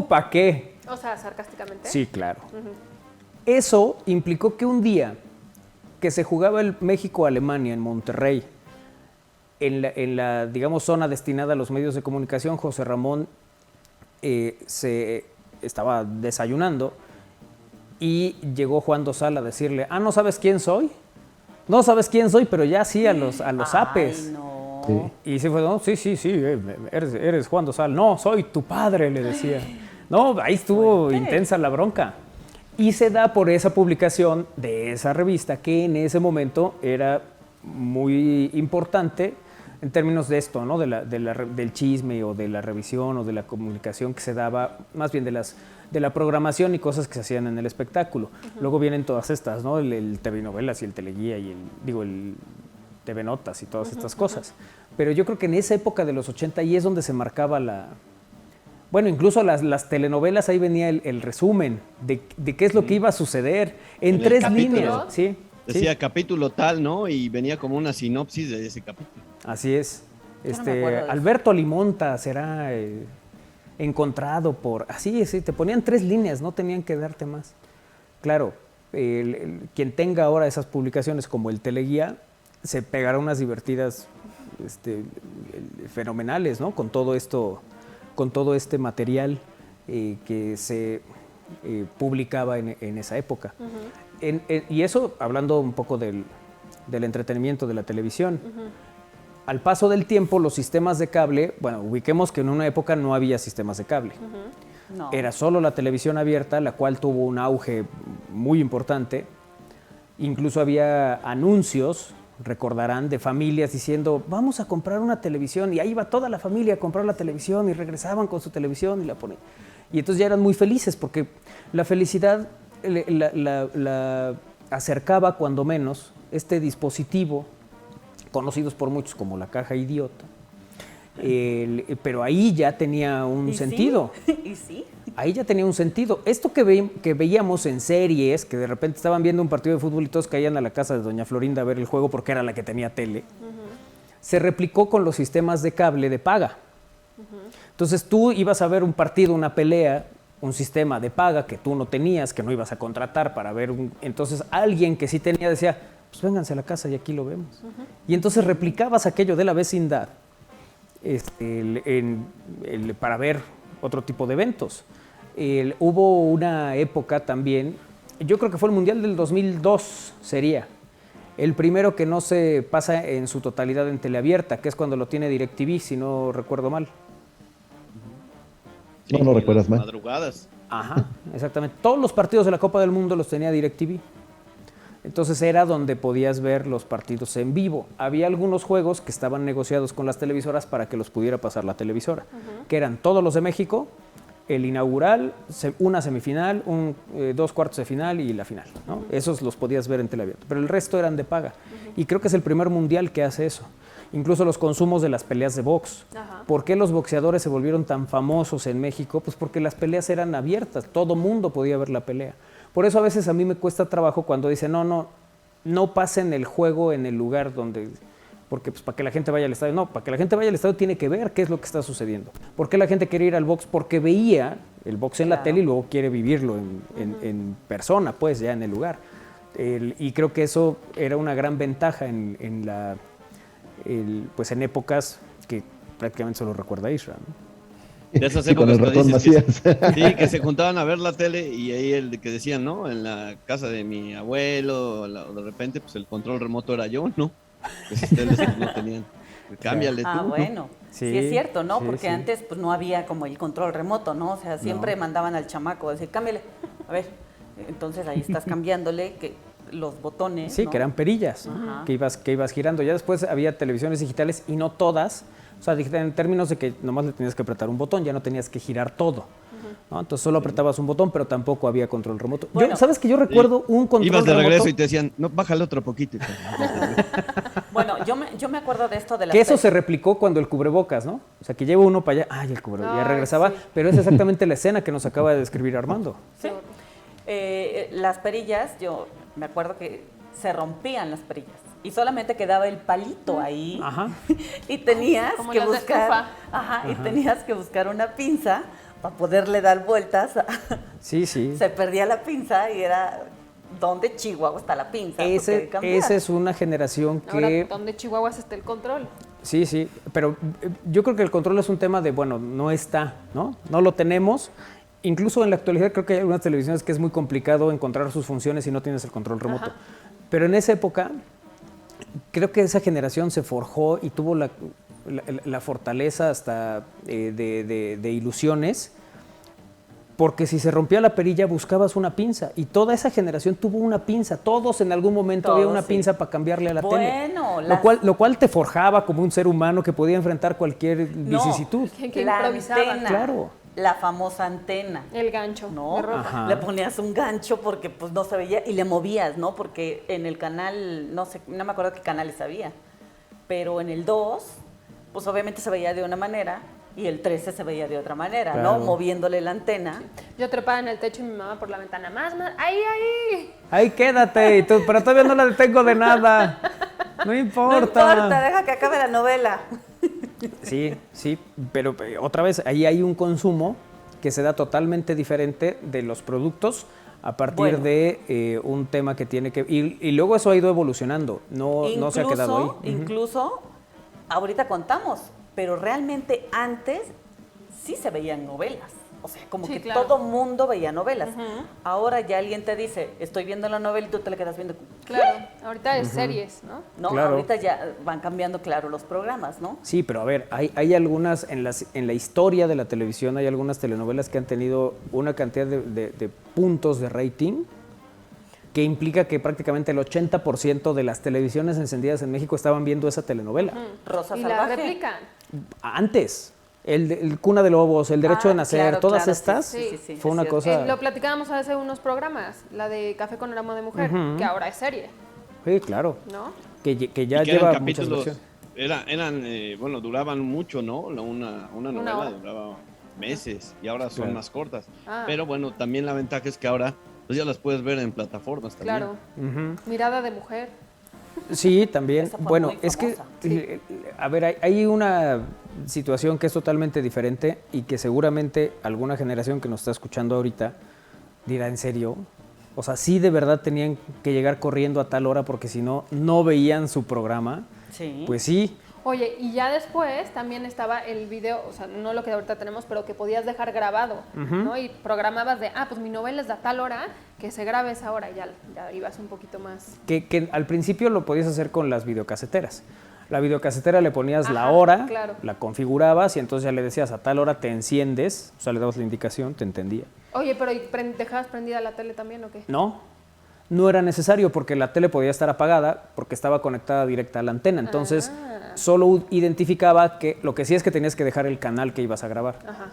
¿Para qué? O sea, sarcásticamente. Sí, claro. Eso implicó que un día que se jugaba el México-Alemania en Monterrey, en la, digamos, zona destinada a los medios de comunicación, José Ramón se estaba desayunando y llegó Juan Dosal a decirle, ¿no sabes quién soy? No sabes quién soy, pero ya sí a los apes. Ay, no. Sí. Y se fue, no, sí, eres Juan Dosal. No, soy tu padre, le decía. No, ahí estuvo Fuerte. intensa la bronca. Y se da por esa publicación de esa revista que en ese momento era muy importante en términos de esto, ¿no? Del chisme o de la revisión o de la comunicación que se daba, más bien de la programación y cosas que se hacían en el espectáculo. Luego vienen todas estas, ¿no? El TV Novelas y el Teleguía y el TV Notas y todas estas cosas. Pero yo creo que en esa época de los 80 ahí es donde se marcaba bueno, incluso las telenovelas, ahí venía el resumen de qué es lo que iba a suceder en el 3 capítulo. líneas. Sí, Decía sí, capítulo tal, ¿no? Y venía como una sinopsis de ese capítulo. así es. Yo no me acuerdo de eso. Alberto Limonta será encontrado por... Así, te ponían 3 líneas, no tenían que darte más. Claro, quien tenga ahora esas publicaciones como el Teleguía, se pegará unas divertidas fenomenales, ¿no? Con todo este material que se publicaba en esa época. Y eso, hablando un poco del entretenimiento de la televisión. Al paso del tiempo, los sistemas de cable, bueno, ubiquemos que en una época no había sistemas de cable. No. Era solo la televisión abierta, la cual tuvo un auge muy importante. Incluso había anuncios, recordarán, de familias diciendo, vamos a comprar una televisión. Y ahí iba toda la familia a comprar la televisión y regresaban con su televisión y la ponían. Y entonces ya eran muy felices porque la felicidad la acercaba cuando menos este dispositivo, conocidos por muchos como la caja idiota, pero ahí ya tenía un ¿Y sentido. Sí? ¿Y sí? Ahí ya tenía un sentido. Esto que veíamos en series, que de repente estaban viendo un partido de fútbol y todos caían a la casa de doña Florinda a ver el juego porque era la que tenía tele, se replicó con los sistemas de cable de paga. Entonces tú ibas a ver un partido, una pelea, un sistema de paga que tú no tenías, que no ibas a contratar para ver entonces alguien que sí tenía decía, pues vénganse a la casa y aquí lo vemos. Y entonces replicabas aquello de la vecindad para ver otro tipo de eventos. Hubo una época también, yo creo que fue el Mundial del 2002 sería, el primero que no se pasa en su totalidad en teleabierta, que es cuando lo tiene DirecTV, si no recuerdo mal. Sí, No y recuerdas las mal. Madrugadas. Ajá, exactamente. Todos los partidos de la Copa del Mundo los tenía DirecTV. Entonces era donde podías ver los partidos en vivo. Había algunos juegos que estaban negociados con las televisoras para que los pudiera pasar la televisora, que eran todos los de México, el inaugural, una semifinal, 2 cuartos de final y la final, ¿no? Esos los podías ver en teleabierta, pero el resto eran de paga. Y creo que es el primer mundial que hace eso. Incluso los consumos de las peleas de box. ¿Por qué los boxeadores se volvieron tan famosos en México? Pues porque las peleas eran abiertas, todo mundo podía ver la pelea. Por eso a veces a mí me cuesta trabajo cuando dicen, no pasen el juego en el lugar donde... Porque pues para que la gente vaya al estadio. No, para que la gente vaya al estadio tiene que ver qué es lo que está sucediendo. ¿Por qué la gente quiere ir al box? Porque veía el box en la tele y luego quiere vivirlo en persona, pues ya en el lugar. Y creo que eso era una gran ventaja pues en épocas que prácticamente solo recuerda Isra, ¿no? De esas Y con épocas el que ratón dices Macías. sí, que se juntaban a ver la tele y ahí el que decían, ¿no? En la casa de mi abuelo, o de repente, pues el control remoto era yo, ¿no? Esas teles pues, no tenían. Cámbiale tú. Ah, ¿no? bueno. Sí, Sí, es cierto, ¿no? sí, Porque sí. antes pues no había como el control remoto, ¿no? O sea, siempre mandaban al chamaco a decir, cámbiale. A ver, entonces ahí estás cambiándole los botones, Sí, ¿no? que eran perillas, Ajá. que ibas girando. Ya después había televisiones digitales y no todas. O sea, en términos de que nomás le tenías que apretar un botón, ya no tenías que girar todo, ¿no? Entonces solo apretabas un botón, pero tampoco había control remoto. Bueno. ¿Sabes que yo recuerdo un control Ibas de remoto? regreso y te decían, no, bájale otro poquito. Bueno, yo me acuerdo de esto de las Que eso se replicó cuando el cubrebocas, ¿no? O sea, que lleva uno para allá, el cubrebocas, ya Ay, regresaba, sí. pero es exactamente la escena que nos acaba de describir Armando. Sí. Las perillas, yo me acuerdo que se rompían las perillas. y solamente quedaba el palito ahí. Ajá. Y tenías Como que las de buscar, estufa. y tenías que buscar una pinza para poderle dar vueltas. Sí, sí. Se perdía la pinza y era ¿dónde Chihuahua está la pinza? Porque Esa es una generación Ahora, que... ¿dónde Chihuahuas está el control? Sí, sí, pero yo creo que el control es un tema de, bueno, no está, ¿no? No lo tenemos. Incluso en la actualidad creo que hay algunas televisiones que es muy complicado encontrar sus funciones si no tienes el control remoto. Ajá. Pero en esa época, creo que esa generación se forjó y tuvo la fortaleza hasta de ilusiones, porque si se rompía la perilla buscabas una pinza y toda esa generación tuvo una pinza, todos en algún momento Todos, había una sí. pinza para cambiarle a la Bueno, tele, las- lo cual te forjaba como un ser humano que podía enfrentar cualquier vicisitud. Que la improvisaba. antena, Claro. la famosa antena. El gancho ¿No? de ropa. Ajá. Le ponías un gancho porque pues no se veía y le movías, ¿no? Porque en el canal, no sé, no me acuerdo qué canales había, pero en el 2, pues obviamente se veía de una manera y el 13 se veía de otra manera, Claro. ¿no? Moviéndole la antena. Yo trepada en el techo y mi mamá por la ventana. Más, ahí, ahí. Ahí quédate, y tú, pero todavía no la detengo de nada. No importa. No importa, deja que acabe la novela. Sí, sí, pero otra vez, ahí hay un consumo que se da totalmente diferente de los productos a partir Bueno. de un tema que tiene que... Y luego eso ha ido evolucionando, no se ha quedado ahí. Ujú. Incluso, ahorita contamos, pero realmente antes sí se veían novelas. O sea, como Sí, que claro. todo mundo veía novelas. Ahora ya alguien te dice, estoy viendo la novela y tú te la quedas viendo. Claro, ahorita es series, ¿no? No, Claro. ahorita ya van cambiando, claro, los programas, ¿no? Sí, pero a ver, hay algunas, en la historia de la televisión, hay algunas telenovelas que han tenido una cantidad de puntos de rating que implica que prácticamente el 80% de las televisiones encendidas en México estaban viendo esa telenovela. Rosa Y la Salvaje. replican. Antes, el Cuna de Lobos, El Derecho de Nacer, claro, todas claro, estas, sí, sí, fue es una cierto. cosa... Lo platicábamos hace unos programas, la de Café con aroma de mujer, que ahora es serie, Sí, claro, ¿no? que ya Y que lleva eran muchas capítulos, versiones. bueno, duraban mucho, ¿no? Una novela hora. duraba meses y ahora son Claro. más cortas. Ah. Pero bueno, también la ventaja es que ahora pues ya las puedes ver en plataformas también. Claro. Ujú. Mirada de mujer. Sí, también. Esa fue Bueno, muy es que, famosa. a ver, hay una situación que es totalmente diferente y que seguramente alguna generación que nos está escuchando ahorita dirá, ¿en serio? O sea, sí de verdad tenían que llegar corriendo a tal hora porque si no, no veían su programa. Sí. Pues sí, Oye, y ya después también estaba el video, o sea, no lo que ahorita tenemos, pero que podías dejar grabado, ¿no? Y programabas de, pues mi novela es de a tal hora, que se grabe esa hora, y ya ibas un poquito más. que al principio lo podías hacer con las videocaseteras. La videocasetera le ponías la Ajá, hora, claro. la configurabas y entonces ya le decías a tal hora te enciendes, o sea, le dabas la indicación, te entendía. Oye, pero ¿y dejabas prendida la tele también o qué? No era necesario porque la tele podía estar apagada porque estaba conectada directa a la antena. Entonces, solo identificaba que lo que sí es que tenías que dejar el canal que ibas a grabar. Ajá.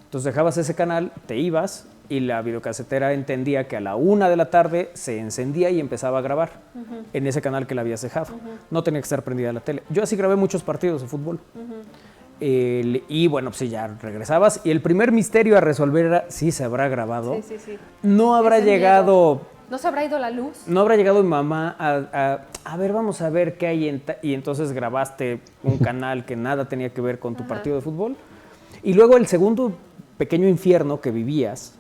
Entonces dejabas ese canal, te ibas y la videocasetera entendía que a la 1 de la tarde se encendía y empezaba a grabar en ese canal que la habías dejado. No tenía que estar prendida la tele. Yo así grabé muchos partidos de fútbol. Y bueno, pues sí, ya regresabas. Y el primer misterio a resolver era si se habrá grabado. Sí. No habrá Ese llegado... ¿No se habrá ido la luz? No habrá llegado mi mamá a ver, vamos a ver qué hay y entonces grabaste un canal que nada tenía que ver con tu partido de fútbol. Y luego el segundo pequeño infierno que vivías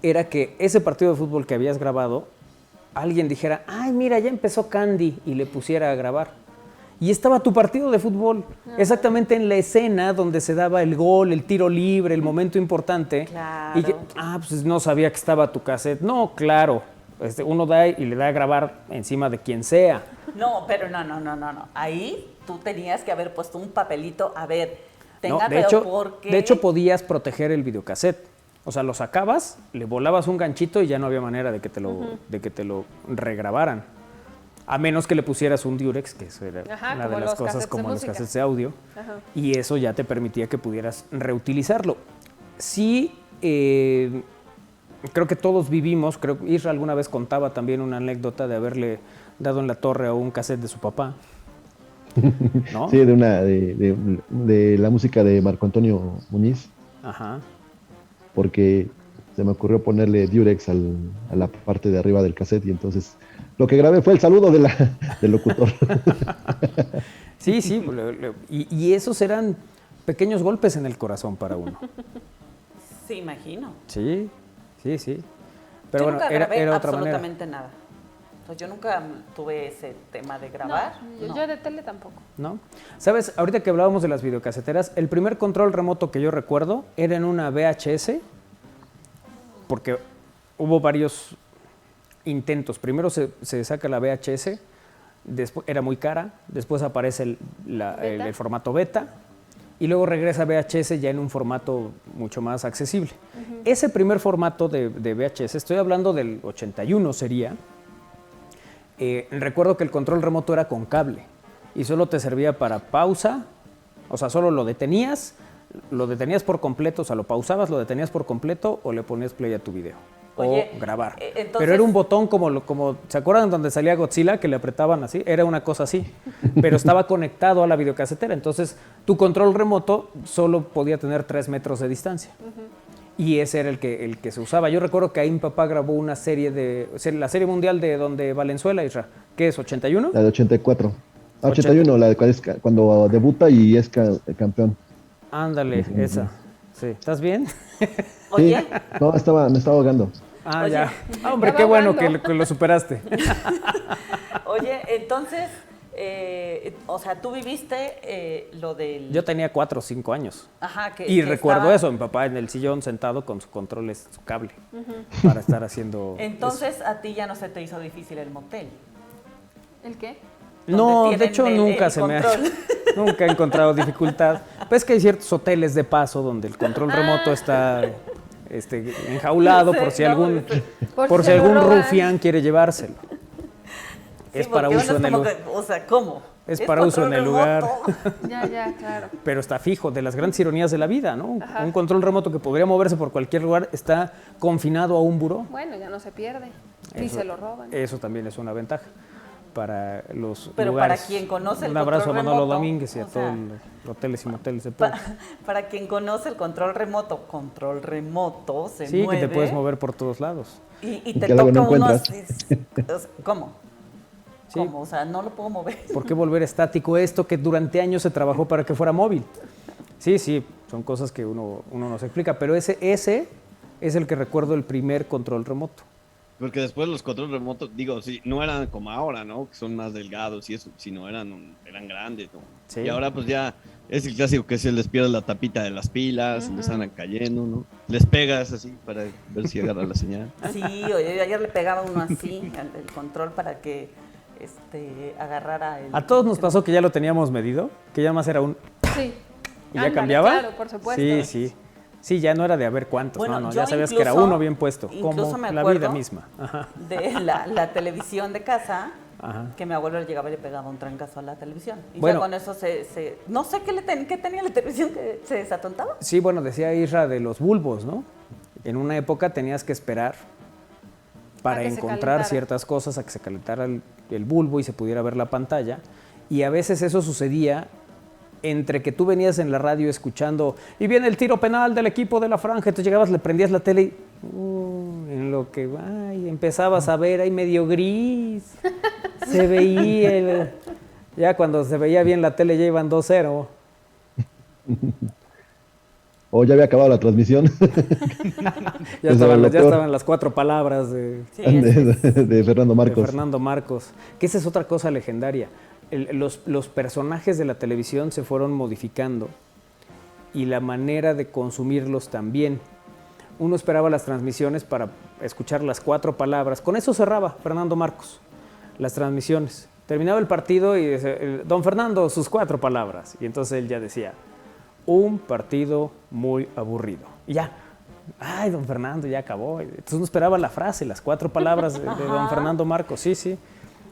era que ese partido de fútbol que habías grabado, alguien dijera, ay, mira, ya empezó Candy, y le pusiera a grabar. Y estaba tu partido de fútbol, exactamente en la escena donde se daba el gol, el tiro libre, el momento importante. Claro. Y que, pues no sabía que estaba tu cassette. No, claro, uno da y le da a grabar encima de quien sea. No, pero no. Ahí tú tenías que haber puesto un papelito, a ver, No, tenga de porque... hecho, podías proteger el videocassette. O sea, lo sacabas, le volabas un ganchito y ya no había manera de que te lo regrabaran. A menos que le pusieras un Durex, que eso era Ajá, una como de las los cosas cassettes de como los música. cassettes de audio. Ajá. Y eso ya te permitía que pudieras reutilizarlo. Sí, creo que todos vivimos, creo que Isra alguna vez contaba también una anécdota de haberle dado en la torre a un cassette de su papá. ¿No? Sí, de la música de Marco Antonio Muñiz, Ajá. porque se me ocurrió ponerle Durex a la parte de arriba del cassette y entonces Lo que grabé fue el saludo del locutor. Sí, sí, y esos eran pequeños golpes en el corazón para uno. Sí, imagino. Sí, sí, sí. Pero Yo bueno, nunca grabé era otra manera. absolutamente nada. O sea, yo nunca tuve ese tema de grabar. No, yo de tele tampoco. ¿No? ¿Sabes? Ahorita que hablábamos de las videocaseteras, el primer control remoto que yo recuerdo era en una VHS, porque hubo varios intentos. Primero se saca la VHS, después era muy cara, después aparece el formato beta, y luego regresa VHS ya en un formato mucho más accesible. Ese primer formato de VHS, estoy hablando del 81 sería, recuerdo que el control remoto era con cable y solo te servía para pausa, o sea, solo lo detenías por completo, o sea, lo pausabas, lo detenías por completo o le ponías play a tu video. Oye, o grabar. entonces... Pero era un botón como, ¿se acuerdan donde salía Godzilla que le apretaban así? Era una cosa así, pero estaba conectado a la videocasetera. Entonces, tu control remoto solo podía tener 3 metros de distancia. Y ese era el que se usaba. Yo recuerdo que ahí mi papá grabó una serie la serie mundial de donde Valenzuela, Isra, ¿qué es? ¿81? La de 84. 81, la de cuando debuta y es campeón. Ándale, esa. Sí. ¿Estás bien? Oye, Sí, no, me estaba ahogando. Ah, Oye, ya. Hombre, estaba qué bueno ahogando. que lo superaste. oye, entonces, o sea, tú viviste lo del... Yo tenía 4 o 5 años. Ajá, que Y que recuerdo estaba- eso, mi papá en el sillón sentado con su control, su cable, para estar haciendo Entonces, a ti ya no se te hizo difícil el motel. ¿El qué? eso. No, donde de tienen hecho el nunca se me ha control. nunca he encontrado dificultad. Pues que hay ciertos hoteles de paso donde el control remoto está enjaulado Sí, por si no, algún por si se lo algún roban. rufián quiere llevárselo. Sí, Es para porque uso uno en el como lugar. que, o sea, ¿cómo? Es para uso en el control lugar. remoto. Ya, claro. Pero está fijo, de las grandes ironías de la vida, ¿no? Ajá. Un control remoto que podría moverse por cualquier lugar está confinado a un buró. Bueno, ya no se pierde. Ni Eso- se lo roban. Eso también es una ventaja para los Pero lugares. para quien conoce el Un abrazo a control Manolo remoto, Domínguez y a o sea, todos los hoteles y moteles de Puebla. Para quien conoce el control remoto se Sí, mueve. que te puedes mover por todos lados. Y Y te que luego toca no uno encuentras. así. O sea, ¿cómo? Sí. ¿Cómo? O sea, no lo puedo mover. ¿Por qué volver estático esto que durante años se trabajó para que fuera móvil? Sí, sí, son cosas que uno no se explica, pero ese es el que recuerdo el primer control remoto. Porque después los controles remotos, digo, sí, no eran como ahora, ¿no? Que son más delgados y eso, sino eran grandes, ¿no? Sí. Y ahora pues ya es el clásico que se les pierde la tapita de las pilas, se les andan cayendo, ¿no? Les pegas así para ver si agarra la señal. Sí, oye, ayer le pegaba uno así al el control para que agarrara el... A todos nos pasó que ya lo teníamos medido, que ya más era un... Sí. ¿Y ya Ándale, cambiaba? Claro, por supuesto. Sí, sí. Sí, ya no era de a ver cuántos, Bueno, no, yo ya sabías que era incluso- uno bien puesto, incluso como me la acuerdo vida misma. Ajá. de la televisión de casa, Ajá. que mi abuelo llegaba y le pegaba un trancazo a la televisión. Y Bueno. ya con eso no sé qué tenía la televisión que se desatontaba. Sí, bueno, decía Isra de los bulbos, ¿no? En una época tenías que esperar para A que se encontrar calentara. ciertas cosas, a que se calentara el bulbo y se pudiera ver la pantalla. Y a veces eso sucedía entre que tú venías en la radio escuchando y viene el tiro penal del equipo de la franja, entonces llegabas, le prendías la tele y en lo que empezabas a ver ahí medio gris, se veía, ya cuando se veía bien la tele ya iban 2-0. O ya había acabado la transmisión Ya Eso era lo ya peor. estaban las 4 palabras de Sí, de Fernando Marcos. de Fernando Marcos, que esa es otra cosa legendaria. Los personajes de la televisión se fueron modificando y la manera de consumirlos también. Uno esperaba las transmisiones para escuchar las 4 palabras. Con eso cerraba Fernando Marcos las transmisiones. Terminaba el partido y decía, don Fernando, sus 4 palabras. Y entonces él ya decía, un partido muy aburrido. Y ya, ay, don Fernando, ya acabó. Entonces uno esperaba la frase, las 4 palabras de don Fernando Marcos. Sí, sí.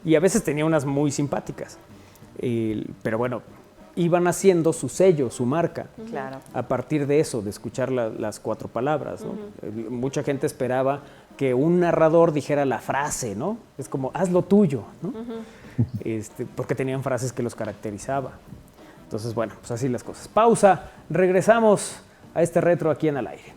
Y a veces tenía unas muy simpáticas. Pero bueno, iban haciendo su sello, su marca, claro. a partir de eso, de escuchar las 4 palabras, ¿no? Mucha gente esperaba que un narrador dijera la frase, ¿no? Es como, haz lo tuyo, ¿no? Porque tenían frases que los caracterizaba. Entonces, bueno, pues así las cosas. Pausa, regresamos a este retro aquí en Al Aire.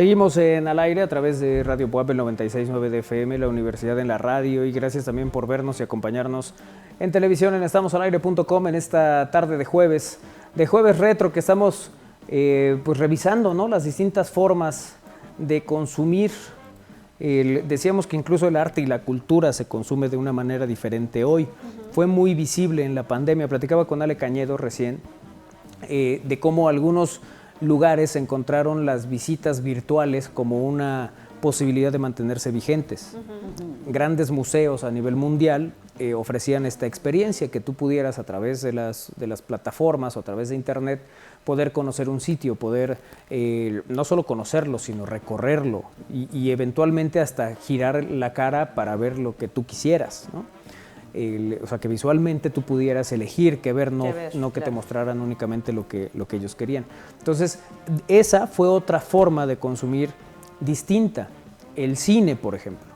Seguimos en Al Aire a través de Radio Puebla, el 96.9 de FM, la Universidad en la Radio, y gracias también por vernos y acompañarnos en televisión en estamosalaire.com en esta tarde de jueves retro, que estamos pues revisando, ¿no?, las distintas formas de consumir. Decíamos que incluso el arte y la cultura se consume de una manera diferente hoy. Fue muy visible en la pandemia. Platicaba con Ale Cañedo recién de cómo algunos lugares encontraron las visitas virtuales como una posibilidad de mantenerse vigentes. Grandes museos a nivel mundial ofrecían esta experiencia, que tú pudieras a través de las plataformas o a través de internet poder conocer un sitio, poder no solo conocerlo, sino recorrerlo y eventualmente hasta girar la cara para ver lo que tú quisieras, ¿no? O sea, que visualmente tú pudieras elegir qué ver, no que te mostraran únicamente lo que ellos querían. Entonces, esa fue otra forma de consumir distinta. El cine, por ejemplo.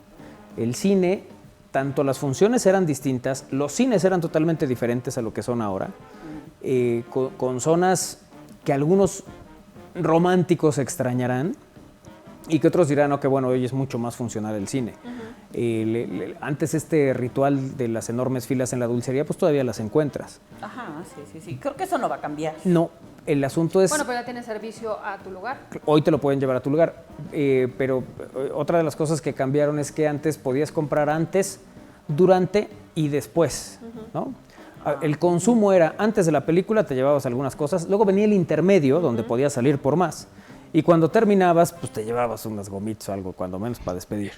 El cine, tanto las funciones eran distintas, los cines eran totalmente diferentes a lo que son ahora, con zonas que algunos románticos extrañarán y que otros dirán, no, que bueno, hoy es mucho más funcional el cine. Antes este ritual de las enormes filas en la dulcería, pues todavía las encuentras. Ajá, sí. Creo que eso no va a cambiar. No, el asunto es... Bueno, pero ya tienes servicio a tu lugar. Hoy te lo pueden llevar a tu lugar, pero otra de las cosas que cambiaron es que antes podías comprar antes, durante y después, ¿no? El consumo era, antes de la película te llevabas algunas cosas, luego venía el intermedio, donde podías salir por más, y cuando terminabas, pues te llevabas unas gomitas o algo, cuando menos para despedir.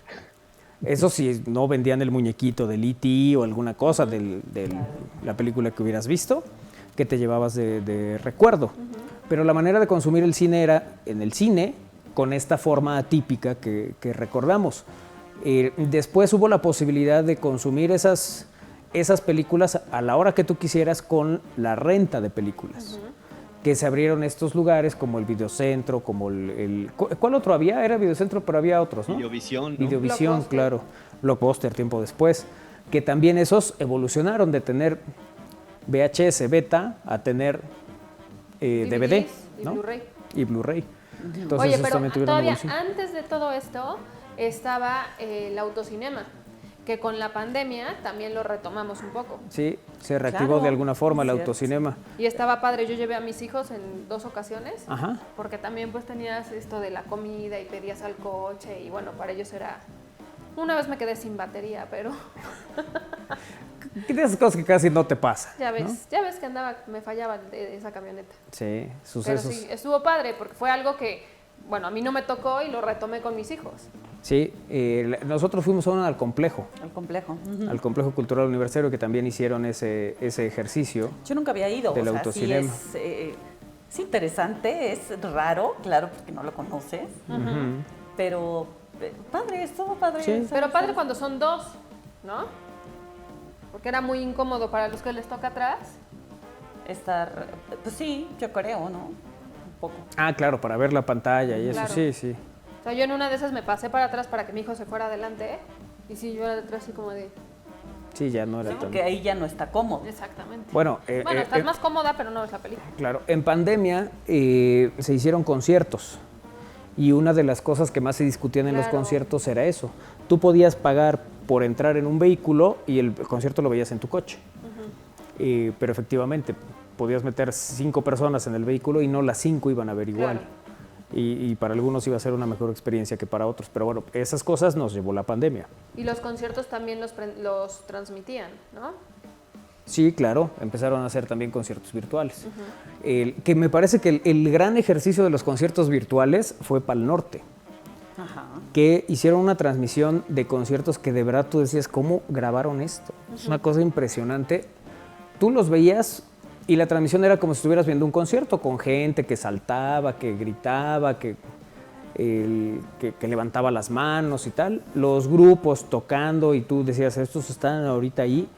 Eso sí, no vendían el muñequito del E.T. o alguna cosa de la película que hubieras visto, que te llevabas de recuerdo. Pero la manera de consumir el cine era en el cine, con esta forma atípica que recordamos. Después hubo la posibilidad de consumir esas películas a la hora que tú quisieras con la renta de películas. Que se abrieron estos lugares como el Videocentro, como ¿cuál otro había? Era Videocentro, pero había otros, ¿no? Videovisión, ¿no? Videovisión, Blockbuster. claro. Blockbuster, tiempo después. Que también esos evolucionaron de tener VHS beta a tener DVD, DVDs y ¿no? Blu-ray. Y Blu-ray. Entonces, Oye, esos pero también tuvieron todavía evolución. antes de todo esto estaba el autocinema, que con la pandemia también lo retomamos un poco. Sí, se reactivó Claro, de alguna forma el cierto. autocinema. Y estaba padre, yo llevé a mis hijos en 2 ocasiones, Ajá. porque también pues tenías esto de la comida y pedías al coche y bueno, para ellos era... Una vez me quedé sin batería, pero De esas cosas que casi no te pasa. ya ves, ¿no? ya ves que me fallaba esa camioneta. Sí, Pero sucesos. sí, estuvo padre porque fue algo que, bueno, a mí no me tocó y lo retomé con mis hijos. Sí, nosotros fuimos al complejo. El complejo. Al complejo cultural universitario, que también hicieron ese ejercicio. Yo nunca había ido. Del o sea, autocinema. sí es interesante, es raro, claro, porque no lo conoces. Pero padre, estuvo padre. Sí. o sea, Pero padre cuando son 2, ¿no? Porque era muy incómodo para los que les toca atrás. estar, pues sí, yo creo, ¿no? Un poco. Ah, claro, para ver la pantalla y eso, Claro. sí, sí. O sea, yo en una de esas me pasé para atrás para que mi hijo se fuera adelante. Y sí, yo era detrás así como de... Sí, ya no era Sí, tan... porque ahí ya no está cómodo. Exactamente. Bueno, Bueno, estás más cómoda, pero no es la película. claro, en pandemia se hicieron conciertos y una de las cosas que más se discutían en los Claro. conciertos era eso. Tú podías pagar por entrar en un vehículo y el concierto lo veías en tu coche. Pero efectivamente, podías meter 5 personas en el vehículo y no las 5 iban a ver igual. Claro. Y para algunos iba a ser una mejor experiencia que para otros. Pero bueno, esas cosas nos llevó la pandemia. Y los conciertos también los transmitían, ¿no? Sí, claro, empezaron a hacer también conciertos virtuales. Que me parece que el gran ejercicio de los conciertos virtuales fue Pal Norte, Ajá. que hicieron una transmisión de conciertos que de verdad tú decías, ¿cómo grabaron esto? Es una cosa impresionante. Tú los veías y la transmisión era como si estuvieras viendo un concierto con gente que saltaba, que gritaba, que levantaba las manos y tal. Los grupos tocando y tú decías, estos están ahorita ahí.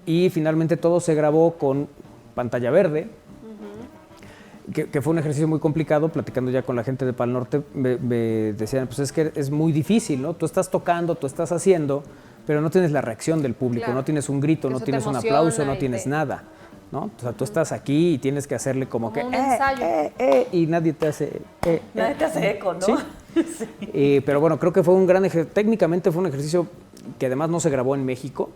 Y finalmente todo se grabó con pantalla verde, que fue un ejercicio muy complicado. Platicando ya con la gente de Pal Norte, me decían, pues es que es muy difícil, ¿no? Tú estás tocando, tú estás haciendo, pero no tienes la reacción del público, Claro. no tienes un grito, Que no eso te tienes un emociona aplauso, no y tienes te- nada, ¿no? O sea, tú estás aquí y tienes que hacerle como Como que... un ensayo. y nadie te hace... Nadie te hace eco, ¿no? Sí, Pero bueno, creo que fue un gran ejercicio. Técnicamente fue un ejercicio que además no se grabó en México,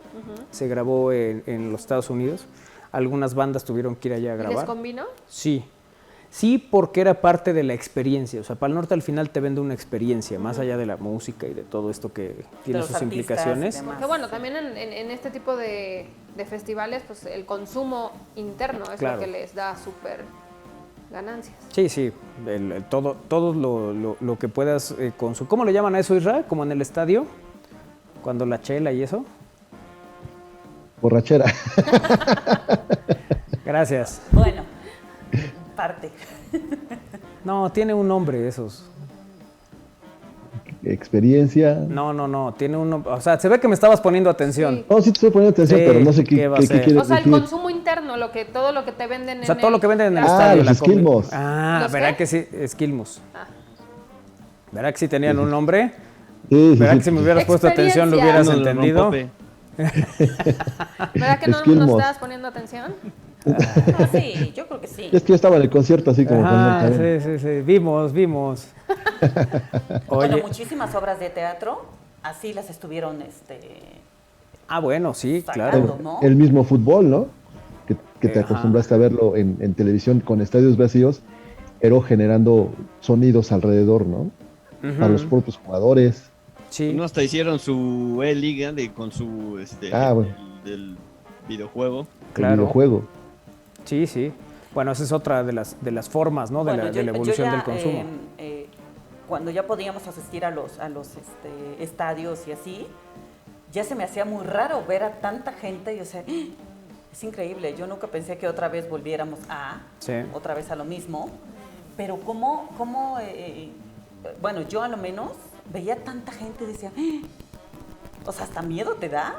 se grabó en los Estados Unidos. Algunas bandas tuvieron que ir allá a ¿Y les grabar. combinó? Sí. Sí, porque era parte de la experiencia. O sea, Pal Norte al final te vende una experiencia, más allá de la música y de todo esto que tiene los sus artistas y implicaciones. demás. Porque bueno, también en este tipo de festivales, pues el consumo interno es Claro. lo que les da súper ganancias. Sí, sí. Todo lo que puedas consumir. ¿Cómo le llaman a eso, Isra? ¿Como en el estadio? Cuando la chela y eso. Borrachera. Gracias. Bueno, parte. No, tiene un nombre esos. Experiencia. No, tiene un nombre. O sea, se ve que me estabas poniendo atención. Sí. No, sí te estoy poniendo atención, Sí, pero no sé ¿qué qué va a ser? quieres O sea, el decir. consumo interno, todo lo que te venden O sea, en todo lo que venden en el Ah, estadio. los la comida. esquilmos. Ah, ¿Los ¿verdad qué? que sí? Esquilmos. Ah. ¿Verdad que sí tenían un nombre? Sí, sí, ¿Verdad sí, que si me sí. hubieras puesto atención lo hubieras Uno de entendido? rompope. ¿Verdad que no nos Esquilmos. estabas poniendo atención? Ah, sí, yo creo que sí. Es que yo estaba en el concierto así como Ah, con él sí. Vimos. Bueno, Oye, muchísimas obras de teatro así las estuvieron bueno, sí, sacando, claro. ¿no? El mismo fútbol, ¿no? Que te Ajá. acostumbraste a verlo en televisión con estadios vacíos, pero generando sonidos alrededor, ¿no? Para los propios jugadores. Sí. No, hasta hicieron su E-Liga con su Bueno. del videojuego. Claro. El videojuego. Sí. Bueno, esa es otra de las formas, ¿no? De, Bueno, la, de la evolución ya, del consumo. Cuando ya podíamos asistir a los estadios y así, ya se me hacía muy raro ver a tanta gente y o sea, es increíble. Yo nunca pensé que otra vez volviéramos otra vez a lo mismo. Pero bueno, yo a lo menos veía tanta gente y decía, o sea, hasta miedo te da.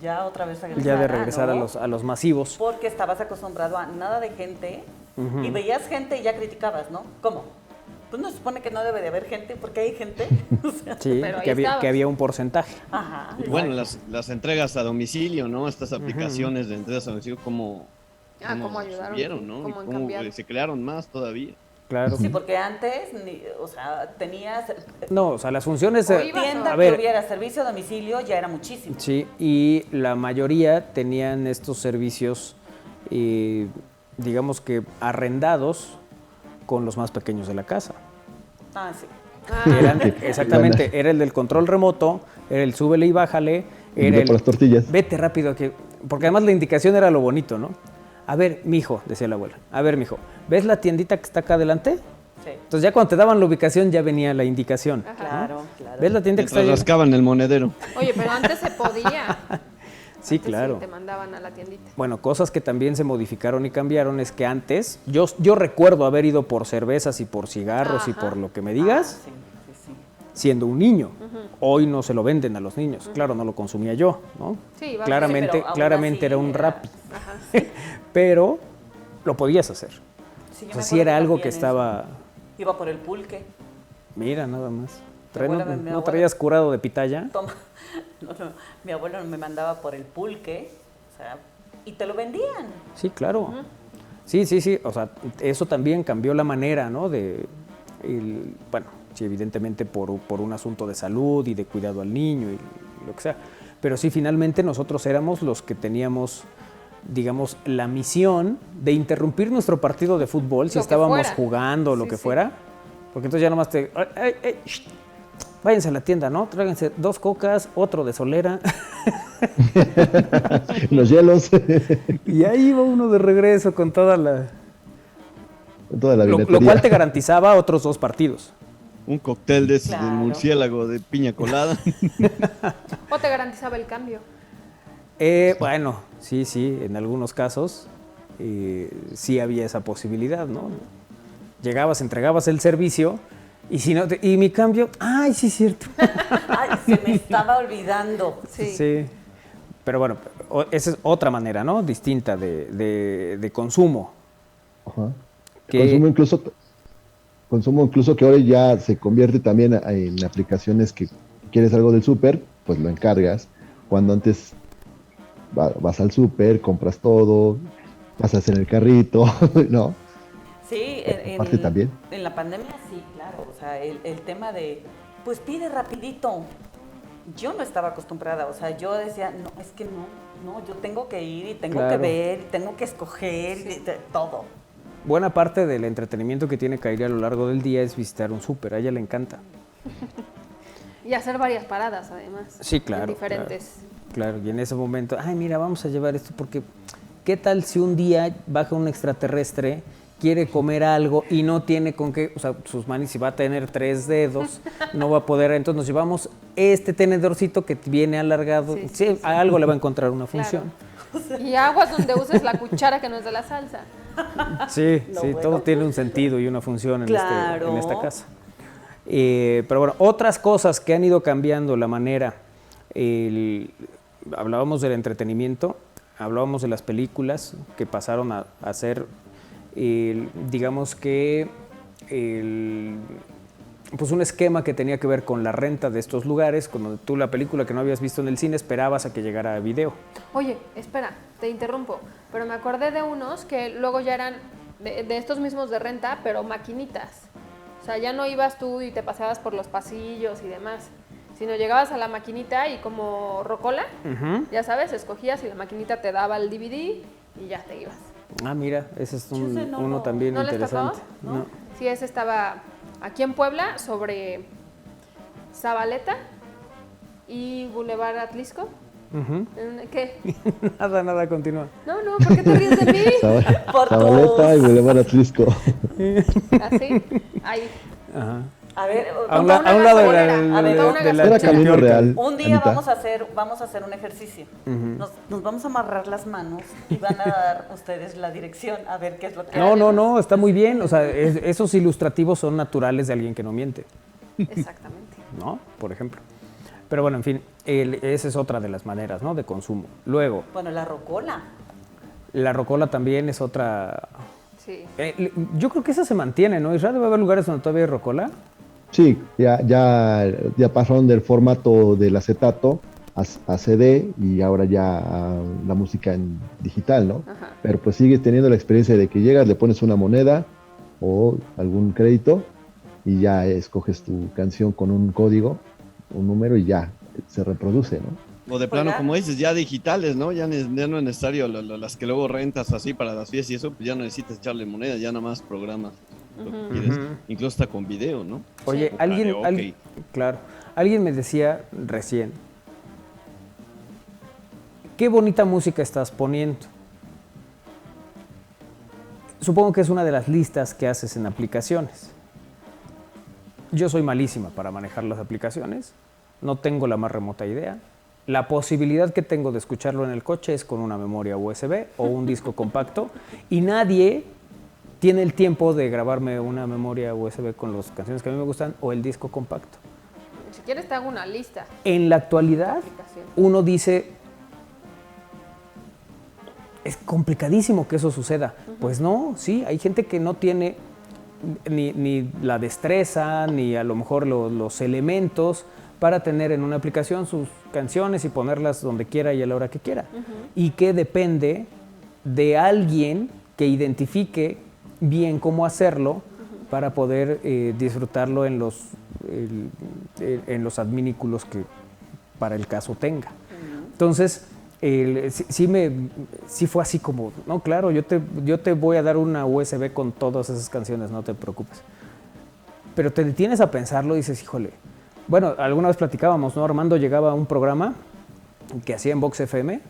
Ya otra vez regresar. Ya de regresar ¿no? a los masivos. Porque estabas acostumbrado a nada de gente y veías gente y ya criticabas, ¿no? ¿Cómo? Pues no se supone que no debe de haber gente porque hay gente. O sea, Sí, Pero ahí que estabas. había un porcentaje. ajá. Y bueno, las entregas a domicilio, ¿no? Estas aplicaciones de entregas a domicilio, ¿cómo Cómo ayudaron, subieron, ¿no? cómo Y han cambiado. se crearon más todavía. Claro. Sí, porque antes, o sea, tenías No, o sea, las funciones... O ibas tienda a que ver, hubiera servicio a domicilio, ya era muchísimo. sí, y la mayoría tenían estos servicios, digamos que arrendados con los más pequeños de la casa. Ah, sí. Exactamente, era el del control remoto, era el súbele y bájale, era Ve por las tortillas. vete rápido aquí, porque además la indicación era lo bonito, ¿no? A ver, mijo, decía la abuela, a ver, mijo, ¿ves la tiendita que está acá adelante? Sí. Entonces ya cuando te daban la ubicación ya venía la indicación. Ajá. Claro, claro. ¿Ves la tienda que está Mientras allá? rascaban el monedero. Oye, pero antes se podía. Sí, Antes claro. te mandaban a la tiendita. Bueno, cosas que también se modificaron y cambiaron es que antes, yo recuerdo haber ido por cervezas y por cigarros y Ajá. por lo que me digas, Sí. siendo un niño. Hoy no se lo venden a los niños. Claro, no lo consumía yo, ¿no? Sí, iba- claramente, Sí, pero aún claramente así era un era- Rappi. Ajá. Pero lo podías hacer. Sí, yo O sea, me sí acuerdo era algo también que eso. estaba... Iba por el pulque. Mira, nada más. Mi abuela ¿No, mi no abuela- traías curado de pitaya? Toma. No, mi abuelo me mandaba por el pulque, o sea, y te lo vendían. Sí, claro. Sí. O sea, eso también cambió la manera, ¿no? Bueno, sí, evidentemente por un asunto de salud y de cuidado al niño y lo que sea. Pero sí, finalmente nosotros éramos los que teníamos, digamos, la misión de interrumpir nuestro partido de fútbol si Lo que estábamos fuera. jugando o lo Sí, que sí. fuera. Porque entonces ya nomás váyanse a la tienda, ¿no? Tráiganse 2 cocas, otro de solera. Los hielos. Y ahí iba uno de regreso con toda Toda la lo biletería. cual te garantizaba otros 2 partidos. Un cóctel de ese, Claro. del murciélago de piña colada. O te garantizaba el cambio. Bueno, sí, en algunos casos sí había esa posibilidad, ¿no? Llegabas, entregabas el servicio y si no y mi cambio, ay, sí es cierto. Ay, se me estaba olvidando. Sí. Pero bueno, esa es otra manera, ¿no? Distinta de consumo. Ajá. Que- Consumo incluso que ahora ya se convierte también en aplicaciones que quieres algo del súper, pues lo encargas. Cuando antes vas al súper, compras todo, pasas en el carrito, ¿no? Sí, Aparte también. en la pandemia sí, claro. O sea, el tema de, pues pide rapidito. Yo no estaba acostumbrada, o sea, yo decía, no, es que no, yo tengo que ir y tengo que ver, y tengo que escoger, y todo. Buena parte del entretenimiento que tiene Kairi a lo largo del día es visitar un súper, a ella le encanta. Y hacer varias paradas, además. Sí, claro. Diferentes. Claro, y en ese momento, ay, mira, vamos a llevar esto porque, ¿qué tal si un día baja un extraterrestre, quiere comer algo y no tiene con qué, o sea, sus manos, si va a tener 3 dedos, no va a poder, entonces nos llevamos este tenedorcito que viene alargado, sí, a algo le va a encontrar una función. Claro. Y aguas donde uses la cuchara que no es de la salsa. Sí, No, sí, bueno. todo tiene un sentido y una función en, Claro. en esta casa. Pero bueno, otras cosas que han ido cambiando la manera, hablábamos del entretenimiento, hablábamos de las películas que pasaron a ser, digamos que, pues un esquema que tenía que ver con la renta de estos lugares, cuando tú la película que no habías visto en el cine esperabas a que llegara a video. Oye, espera, te interrumpo, pero me acordé de unos que luego ya eran de estos mismos de renta, pero maquinitas. O sea, ya no ibas tú y te paseabas por los pasillos y demás, sino llegabas a la maquinita y como rocola, ya sabes, escogías y la maquinita te daba el DVD y ya te ibas. Ah, mira, ese es no, uno también ¿No les interesante. tocó? ¿No? Sí, ese estaba aquí en Puebla, sobre Zabaleta y Boulevard Atlisco. ¿Qué? Nada, continúa. No, ¿por qué te ríes de mí? Por Zabaleta y Boulevard Atlisco. ¿Así? Ahí. Ajá. A ver, A un Ponte una lado de gasolinera. A ver, ponte una de la Era gasolinera. Camino Real. un día Anita. vamos a hacer un ejercicio. Nos vamos a amarrar las manos y van a dar ustedes la dirección a ver qué es lo que No, está muy bien. O sea, esos ilustrativos son naturales de alguien que no miente, Exactamente. ¿no? Por ejemplo. Pero bueno, en fin, esa es otra de las maneras, ¿no? De consumo. Luego, Bueno, la rocola. la rocola también es otra. Sí. Yo creo que esa se mantiene, ¿no? Israel, debe haber lugares donde todavía hay rocola. Sí, ya pasaron del formato del acetato a CD y ahora ya a la música en digital, ¿no? Ajá. Pero pues sigues teniendo la experiencia de que llegas, le pones una moneda o algún crédito y ya escoges tu canción con un código, un número y ya se reproduce, ¿no? O de plano, Oiga. como dices, ya digitales, ¿no? Ya no es necesario las que luego rentas así para las fiestas y eso, pues ya no necesitas echarle moneda, ya nada más programas lo que quieres. Incluso está con video, ¿no? Oye, Karaoke. claro, alguien me decía recién, qué bonita música estás poniendo. Supongo que es una de las listas que haces en aplicaciones. Yo soy malísima para manejar las aplicaciones, no tengo la más remota idea. La posibilidad que tengo de escucharlo en el coche es con una memoria USB o un disco compacto y nadie tiene el tiempo de grabarme una memoria USB con las canciones que a mí me gustan o el disco compacto. Si quieres te hago una lista. En la actualidad, Aplicación. uno dice, es complicadísimo que eso suceda. Pues no, sí, hay gente que no tiene ni la destreza, ni a lo mejor los elementos para tener en una aplicación sus canciones y ponerlas donde quiera y a la hora que quiera. Y que depende de alguien que identifique bien cómo hacerlo para poder disfrutarlo en los adminículos que para el caso tenga. Entonces, sí fue así como, no, claro, yo te voy a dar una USB con todas esas canciones, no te preocupes. Pero te detienes a pensarlo y dices, híjole, bueno, alguna vez platicábamos, ¿no? Armando llegaba a un programa que hacía en Vox FM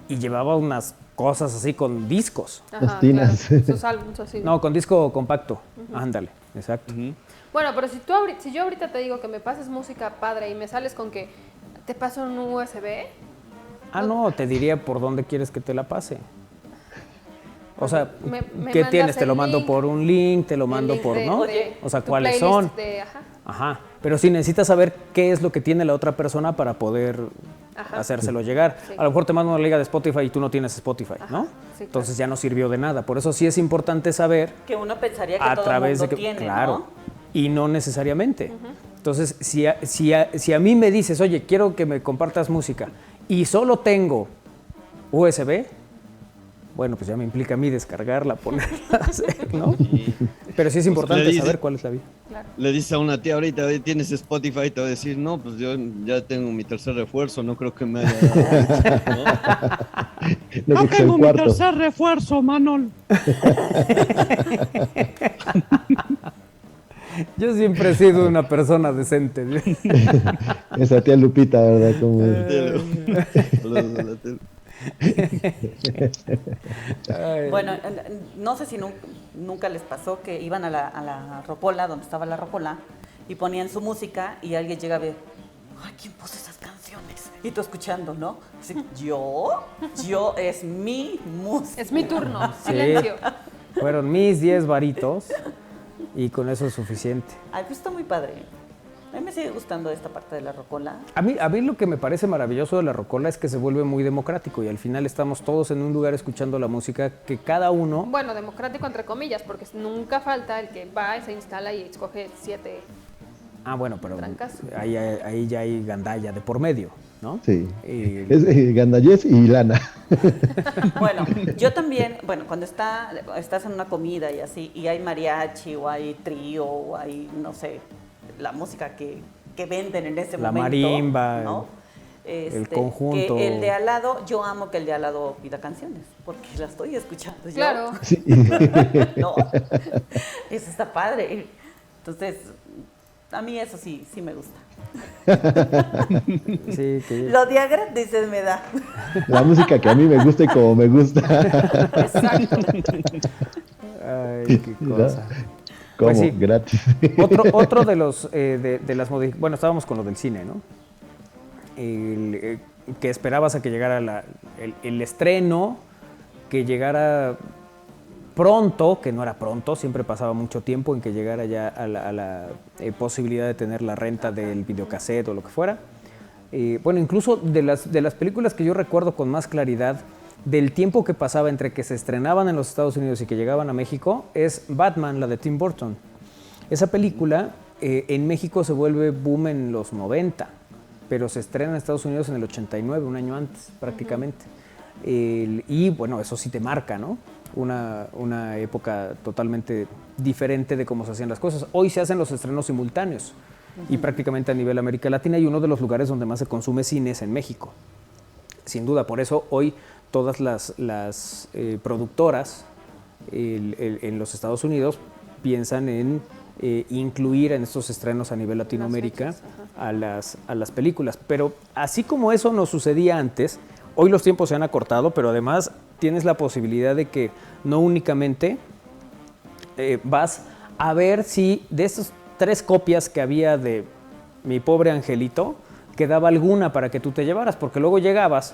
y llevaba unas cosas así con discos. Las tinas. Claro. Sus álbumes así. No, con disco compacto. Ándale, exacto. Bueno, pero si yo ahorita te digo que me pases música padre y me sales con que te paso un USB, Ah, no, te diría por dónde quieres que te la pase. O sea, Me ¿qué mandas tienes? Te el lo mando link, por un link, te lo el mando link por, de- ¿no? de O sea, tu ¿cuáles playlist son? ajá. Ajá. Pero sí necesitas saber qué es lo que tiene la otra persona para poder Ajá. hacérselo llegar. Sí. A lo mejor te mando una liga de Spotify y tú no tienes Spotify, ¿no? sí, claro. Entonces ya no sirvió de nada. Por eso sí es importante saber Que uno pensaría que a todo el través mundo de que, tiene, claro, ¿no? y no necesariamente. Entonces, si a mí me dices, oye, quiero que me compartas música y solo tengo USB, bueno, pues ya me implica a mí descargarla, ponerla, hacer, ¿no? Sí. Pero sí es importante le dice- saber cuál es la vía. Le dices a una tía ahorita, "Oye, ¿tienes Spotify?" Te va a decir, no, pues yo ya tengo mi tercer refuerzo, no creo que me haya... No, que es el cuarto. refuerzo, Manol. Yo siempre he sido una persona decente. Esa tía Lupita, ¿verdad? Como es. Ay. Bueno, no sé si nunca les pasó que iban a la rocola, donde estaba la rocola, y ponían su música y alguien llega a ver, ay, ¿quién puso esas canciones? Y tú escuchando, ¿no? Así, yo, es mi música. Es mi turno, Sí. silencio. Fueron mis 10 varitos y con eso es suficiente. Ay, pues está muy padre. A mí me sigue gustando esta parte de la rocola. A mí lo que me parece maravilloso de la rocola es que se vuelve muy democrático y al final estamos todos en un lugar escuchando la música que cada uno... Bueno, democrático entre comillas, porque nunca falta el que va y se instala y escoge 7. Ah, bueno, pero Trancas. ahí ya hay gandalla de por medio, ¿no? Sí. Y- Es Gandayés y Lana. Bueno, yo también, bueno, cuando estás en una comida y así, y hay mariachi o hay trío o hay, no sé, la música que venden en ese La momento. marimba, ¿no? el conjunto. Que el de al lado, yo amo que el de al lado pida canciones, porque la estoy escuchando yo. Claro. Sí. No, eso está padre. Entonces, a mí eso sí me gusta. Sí, que... Lo de a gratis me da. La música que a mí me gusta y como me gusta. Exacto. Ay, qué cosa. Como Pues sí. gratis. Otro de los de las bueno, estábamos con lo del cine, ¿no? Que esperabas a que llegara el estreno, que llegara pronto, que no era pronto, siempre pasaba mucho tiempo en que llegara ya a la posibilidad de tener la renta del videocassette o lo que fuera. Bueno, incluso de las películas que yo recuerdo con más claridad del tiempo que pasaba entre que se estrenaban en los Estados Unidos y que llegaban a México, es Batman, la de Tim Burton. Esa película en México se vuelve boom en los 90, pero se estrena en Estados Unidos en el 89, un año antes prácticamente. Y bueno, eso sí te marca, ¿no? Una época totalmente diferente de cómo se hacían las cosas. Hoy se hacen los estrenos simultáneos y prácticamente a nivel América Latina, y uno de los lugares donde más se consume cine es en México. Sin duda, por eso hoy todas las productoras en los Estados Unidos piensan en incluir en estos estrenos a nivel Latinoamérica a las películas. Pero así como eso no sucedía antes, hoy los tiempos se han acortado, pero además tienes la posibilidad de que no únicamente vas a ver si de esas 3 copias que había de Mi Pobre Angelito, quedaba alguna para que tú te llevaras, porque luego llegabas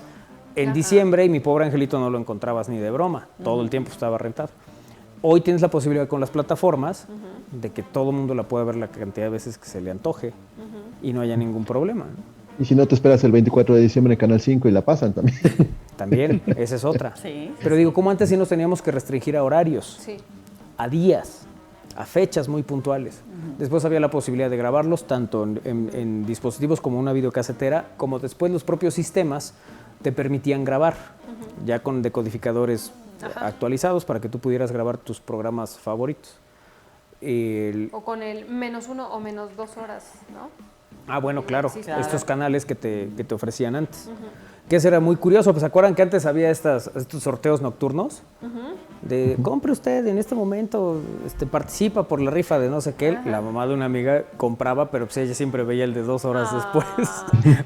en diciembre y Mi Pobre Angelito no lo encontrabas ni de broma, todo el tiempo estaba rentado. Hoy tienes la posibilidad con las plataformas de que todo el mundo la pueda ver la cantidad de veces que se le antoje y no haya ningún problema, ¿no? Y si no te esperas el 24 de diciembre en Canal 5 y la pasan también. También, esa es otra. Sí. Pero digo, como antes sí nos teníamos que restringir a horarios, Sí. a días, a fechas muy puntuales. Después había la posibilidad de grabarlos tanto en dispositivos como una videocasetera, como después los propios sistemas te permitían grabar, ya con decodificadores actualizados para que tú pudieras grabar tus programas favoritos. O con el -1 o -2 horas, ¿no? Ah, bueno, claro, Sí, claro. estos canales que te ofrecían antes. Que eso era muy curioso, pues ¿se acuerdan que antes había estos sorteos nocturnos? De compre usted en este momento, participa por la rifa de no sé qué. La mamá de una amiga compraba, pero pues ella siempre veía el de 2 horas después.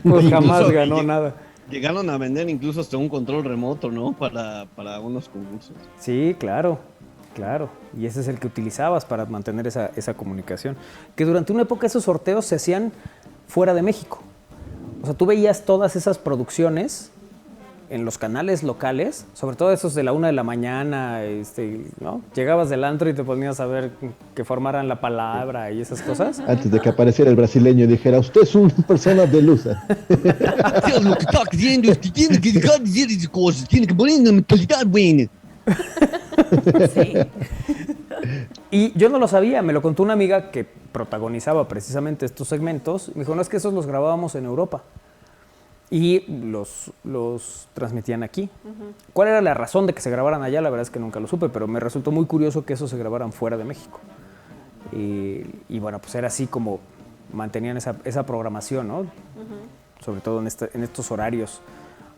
Pues jamás Incluso ganó nada. Llegaron a vender incluso hasta un control remoto, ¿no? Para unos concursos. Sí, claro. Y ese es el que utilizabas para mantener esa comunicación. Que durante una época esos sorteos se hacían fuera de México. O sea, tú veías todas esas producciones en los canales locales, sobre todo esos de la 1 de la mañana, ¿no? Llegabas del antro y te ponías a ver que formaran la palabra y esas cosas. Antes de que apareciera el brasileño y dijera, usted es una persona de luz. Dios, lo que está diciendo es que tiene que dejar de decir esas cosas, tiene que poner una mentalidad buena. Sí. Y yo no lo sabía, me lo contó una amiga que protagonizaba precisamente estos segmentos. Me dijo, no, es que esos los grabábamos en Europa. y los transmitían aquí. ¿Cuál era la razón de que se grabaran allá? La verdad es que nunca lo supe, pero me resultó muy curioso que eso se grabaran fuera de México. Y bueno, pues era así como mantenían esa programación, ¿no? Sobre todo en estos horarios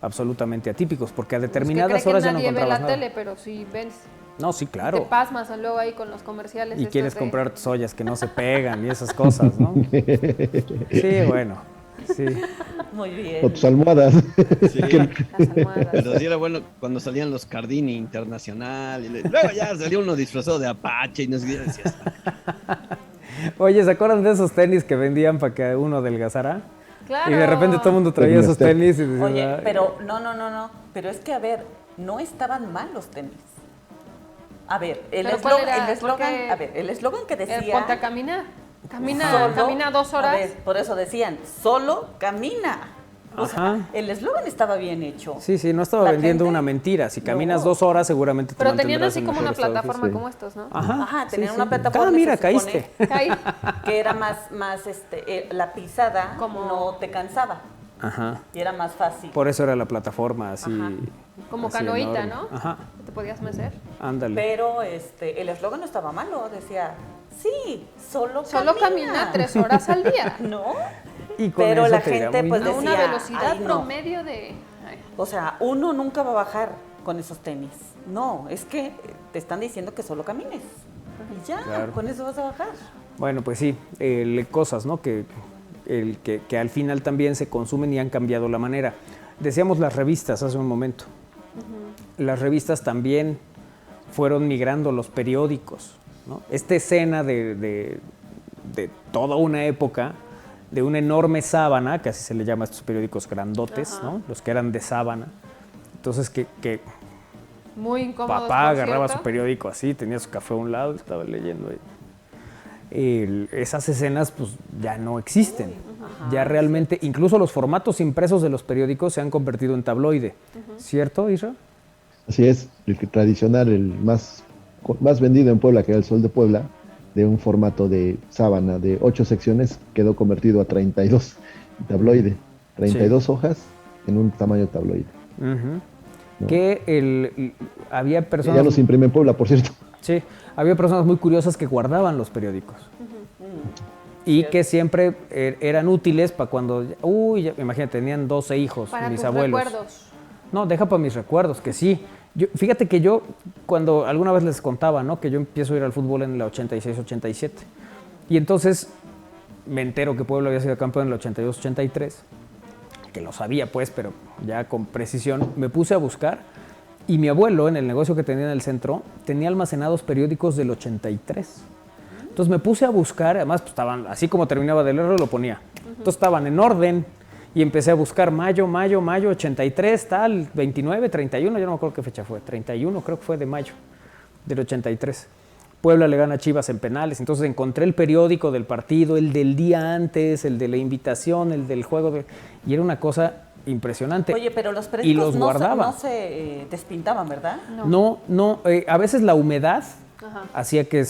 absolutamente atípicos, porque a determinadas horas ya no nadie ve encontrabas la nada. tele, pero si ves, No, sí, claro. te pasmas luego ahí con los comerciales. Y estos quieres de- comprar tus ollas que no se pegan y esas cosas, ¿no? Sí, bueno, sí. Muy O bien. tus almohadas. Sí. las almohadas. Pero sí era bueno cuando salían los Cardini Internacional. Luego ya salió uno disfrazado de Apache y no sé qué decías. Oye, ¿se acuerdan de esos tenis que vendían para que uno adelgazara? Claro. Y de repente todo el mundo traía Pero esos no está- tenis y decía, Oye, "Ay". pero no. Pero es que, a ver, no estaban mal los tenis. A ver, ¿Pero cuál era? el Porque- eslogan que decía... Ponte a caminar. solo- Camina 2 a horas. ver, por eso decían, solo camina. O sea, Ajá. el eslogan estaba bien hecho. Sí, no estaba La vendiendo gente- una mentira. Si caminas No. 2 horas, seguramente te Pero tenían mantendrás así en como mejor una estado plataforma físico. como estos, ¿no? Ajá, tenían sí, una sí. plataforma. Ah, mira, se supone caíste. Caí. Que era más la pisada Como- no te cansaba Ajá. y era más fácil. Por eso era la plataforma así. Ajá. Como así canoita, enorme. ¿no? Ajá, Que te podías mecer. ándale. Pero el eslogan no estaba malo, decía, sí, solo Solo camina 3 horas al día. ¿No? Y con pero eso la te irá gente muy pues A bien. una decía, velocidad "Ay, no". promedio de... ay, O sea, uno nunca va a bajar con esos tenis. No, es que te están diciendo que solo camines. Y ya, Claro. con eso vas a bajar. Bueno, pues sí, cosas, ¿no? Que al final también se consumen y han cambiado la manera. Decíamos las revistas hace un momento. Las revistas también fueron migrando a los periódicos, ¿no? Esta escena de toda una época, de una enorme sábana, que así se le llama a estos periódicos grandotes, ¿no? Los que eran de sábana. Entonces que muy incómodos, papá por agarraba cierto. su periódico así, tenía su café a un lado y estaba leyendo ahí. Esas escenas pues ya no existen. Ya realmente, incluso los formatos impresos de los periódicos se han convertido en tabloide. ¿Cierto, Isra? Así es, el que tradicional, el más vendido en Puebla, que era el Sol de Puebla, de un formato de sábana de 8 secciones, quedó convertido a 32 tabloide. 32 hojas en un tamaño tabloide. Ujú. No. Que había Que personas... ya los imprime en Puebla, por cierto. Sí, había personas muy curiosas que guardaban los periódicos. Y que siempre eran útiles para cuando... imagínate, tenían 12 hijos, Para mis tus abuelos. recuerdos. No, deja para mis recuerdos, que sí. Fíjate que yo, cuando alguna vez les contaba, ¿no? Que yo empiezo a ir al fútbol en la 86-87. Y entonces me entero que Puebla había sido campeón en la 82-83. Que lo sabía, pues, pero ya con precisión. Me puse a buscar y mi abuelo, en el negocio que tenía en el centro, tenía almacenados periódicos del 83. Entonces me puse a buscar, además pues, estaban, así como terminaba de leerlo, lo ponía. Entonces estaban en orden y empecé a buscar mayo, 83, tal, 29, 31, yo no me acuerdo qué fecha fue, 31 creo que fue de mayo del 83. Puebla le gana a Chivas en penales, entonces encontré el periódico del partido, el del día antes, el de la invitación, el del juego, y era una cosa impresionante. Oye, pero los Y periódicos los no guardaba. se despintaban, ¿verdad? No, a veces la humedad Ajá. hacía que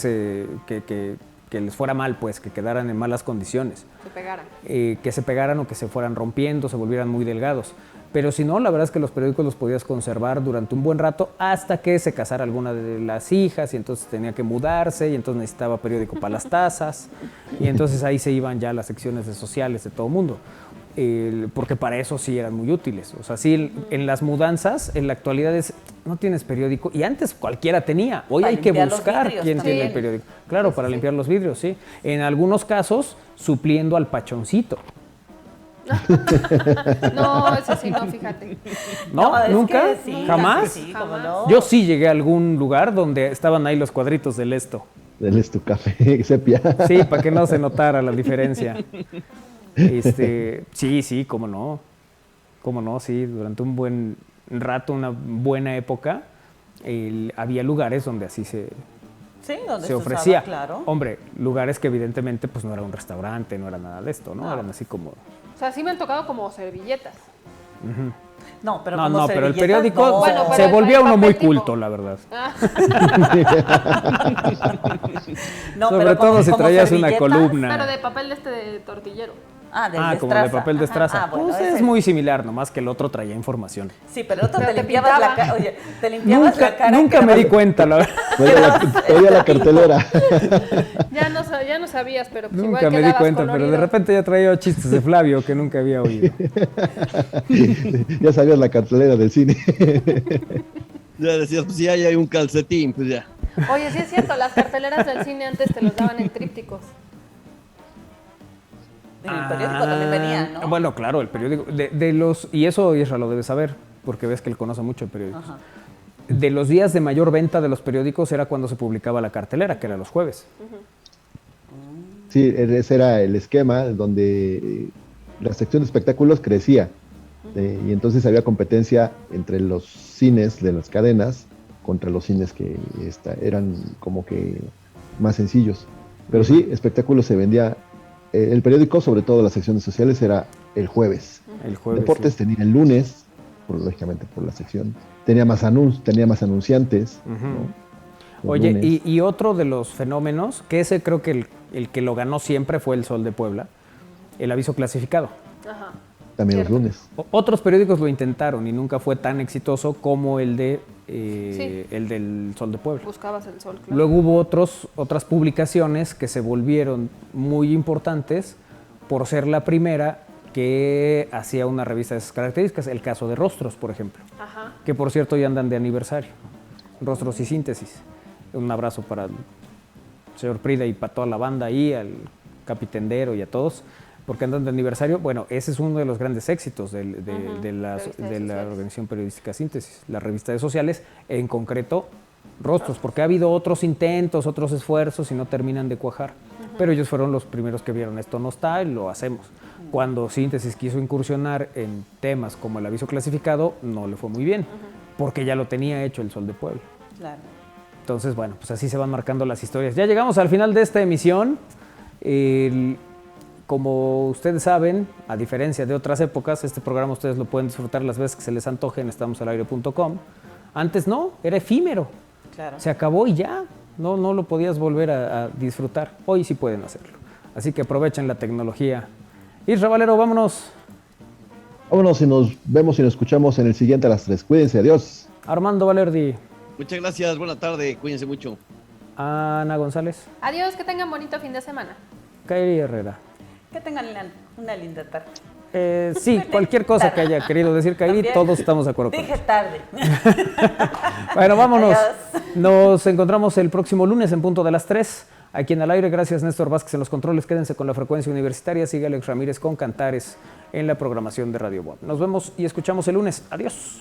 les fuera mal, pues, que quedaran en malas condiciones, Se pegaran. que se pegaran o que se fueran rompiendo, se volvieran muy delgados. Pero si no, la verdad es que los periódicos los podías conservar durante un buen rato hasta que se casara alguna de las hijas y entonces tenía que mudarse y entonces necesitaba periódico para las tazas y entonces ahí se iban ya las secciones de sociales de todo el mundo. Porque para eso sí eran muy útiles. O sea, sí, en las mudanzas, en la actualidad no tienes periódico, y antes cualquiera tenía. Hoy Para hay que limpiar los buscar vidrios quién también. tiene el periódico. Claro, para limpiar los vidrios, sí. En algunos casos, supliendo al pachoncito. No, eso sí, no, fíjate. ¿No? es ¿Nunca? que sí, ¿Jamás? Sí, cómo Jamás. no. Yo sí llegué a algún lugar donde estaban ahí los cuadritos del esto. Del tu café sepia. Sí, para que no se notara la diferencia. Sí, cómo no. Cómo no, sí, durante un buen rato, una buena época, había lugares donde así se donde se usaba, ofrecía. claro. Hombre, lugares que evidentemente pues no era un restaurante, no era nada de esto, ¿no? No. Eran así como... O sea, sí me han tocado como servilletas. No, pero No, como no, pero el servilletas, periódico no. Bueno, pero se el volvía uno muy papel tipo. culto, la verdad. Ah, No, Sobre pero todo si como traías una servilletas, columna. pero de papel de tortillero. Del como de Destraza. papel de Ajá. estraza. Bueno, Pues es ese. muy similar, nomás que el otro traía información. Sí, pero el otro Pero te te limpiabas la pintaba. cara. Oye, te limpiabas la cara. Nunca que me era di más- cuenta, la verdad. Oye, la cartelera. Ya no sabías, pero pues Nunca igual me di quedabas cuenta, pero de colorido. repente ya traía chistes de Flavio que nunca había oído. Ya sabías la cartelera del cine. Ya decías, pues si hay un calcetín, pues ya. Oye, sí es cierto, las carteleras del cine antes te los daban en trípticos. En el periódico también venía, ¿no? Bueno, claro, el periódico. De los, y eso Isra lo debe saber, porque ves que él conoce mucho de periódicos. Ajá. De los días de mayor venta de los periódicos era cuando se publicaba la cartelera, que era los jueves. Sí, ese era el esquema donde la sección de espectáculos crecía. Y entonces había competencia entre los cines de las cadenas contra los cines que eran como que más sencillos. Pero sí, espectáculos se vendía. El periódico, sobre todo las secciones sociales, era el jueves. El jueves. Deportes sí. tenía el lunes, lógicamente por la sección. Tenía más anunciantes. Ujú. ¿no? Los Oye, lunes. y otro de los fenómenos, que ese creo que el que lo ganó siempre fue el Sol de Puebla, el aviso clasificado. Ajá. También los cierto. lunes. Otros periódicos lo intentaron y nunca fue tan exitoso como el el del Sol de Puebla. Buscabas el sol, claro. Luego hubo otras publicaciones que se volvieron muy importantes por ser la primera que hacía una revista de esas características. El caso de Rostros, por ejemplo, Ajá. que por cierto ya andan de aniversario. Rostros y Síntesis. Un abrazo para el señor Prida y para toda la banda ahí, al capitendero y a todos, porque andan de aniversario. Bueno, ese es uno de los grandes éxitos de la Revista de de la sociales. organización periodística Síntesis, la revista de sociales, en concreto Rostros, porque ha habido otros intentos, otros esfuerzos y no terminan de cuajar. Pero ellos fueron los primeros que vieron esto no está y lo hacemos. Cuando Síntesis quiso incursionar en temas como el aviso clasificado, no le fue muy bien, porque ya lo tenía hecho el Sol de Puebla. Claro. Entonces, bueno, pues así se van marcando las historias. Ya llegamos al final de esta emisión. Como ustedes saben, a diferencia de otras épocas, este programa ustedes lo pueden disfrutar las veces que se les antoje en estamosalaire.com. Antes no, era efímero. Claro. Se acabó y ya, no lo podías volver a disfrutar. Hoy sí pueden hacerlo. Así que aprovechen la tecnología. Isra Valero, vámonos. Vámonos y nos vemos y nos escuchamos en el siguiente a las 3. Cuídense, adiós. Armando Valerdi. Muchas gracias, buena tarde, cuídense mucho. Ana González. Adiós, que tengan bonito fin de semana. Kairi Herrera. Que tengan una linda tarde. Sí, cualquier cosa que haya querido decir Kairi, También. todos estamos de acuerdo con Dije eso. tarde. Bueno, vámonos. Adiós. Nos encontramos el próximo lunes en punto de las 3. Aquí en Al Aire, gracias Néstor Vázquez en los controles. Quédense con la frecuencia universitaria. Sigue Alex Ramírez con Cantares en la programación de Radio Boab. Nos vemos y escuchamos el lunes. Adiós.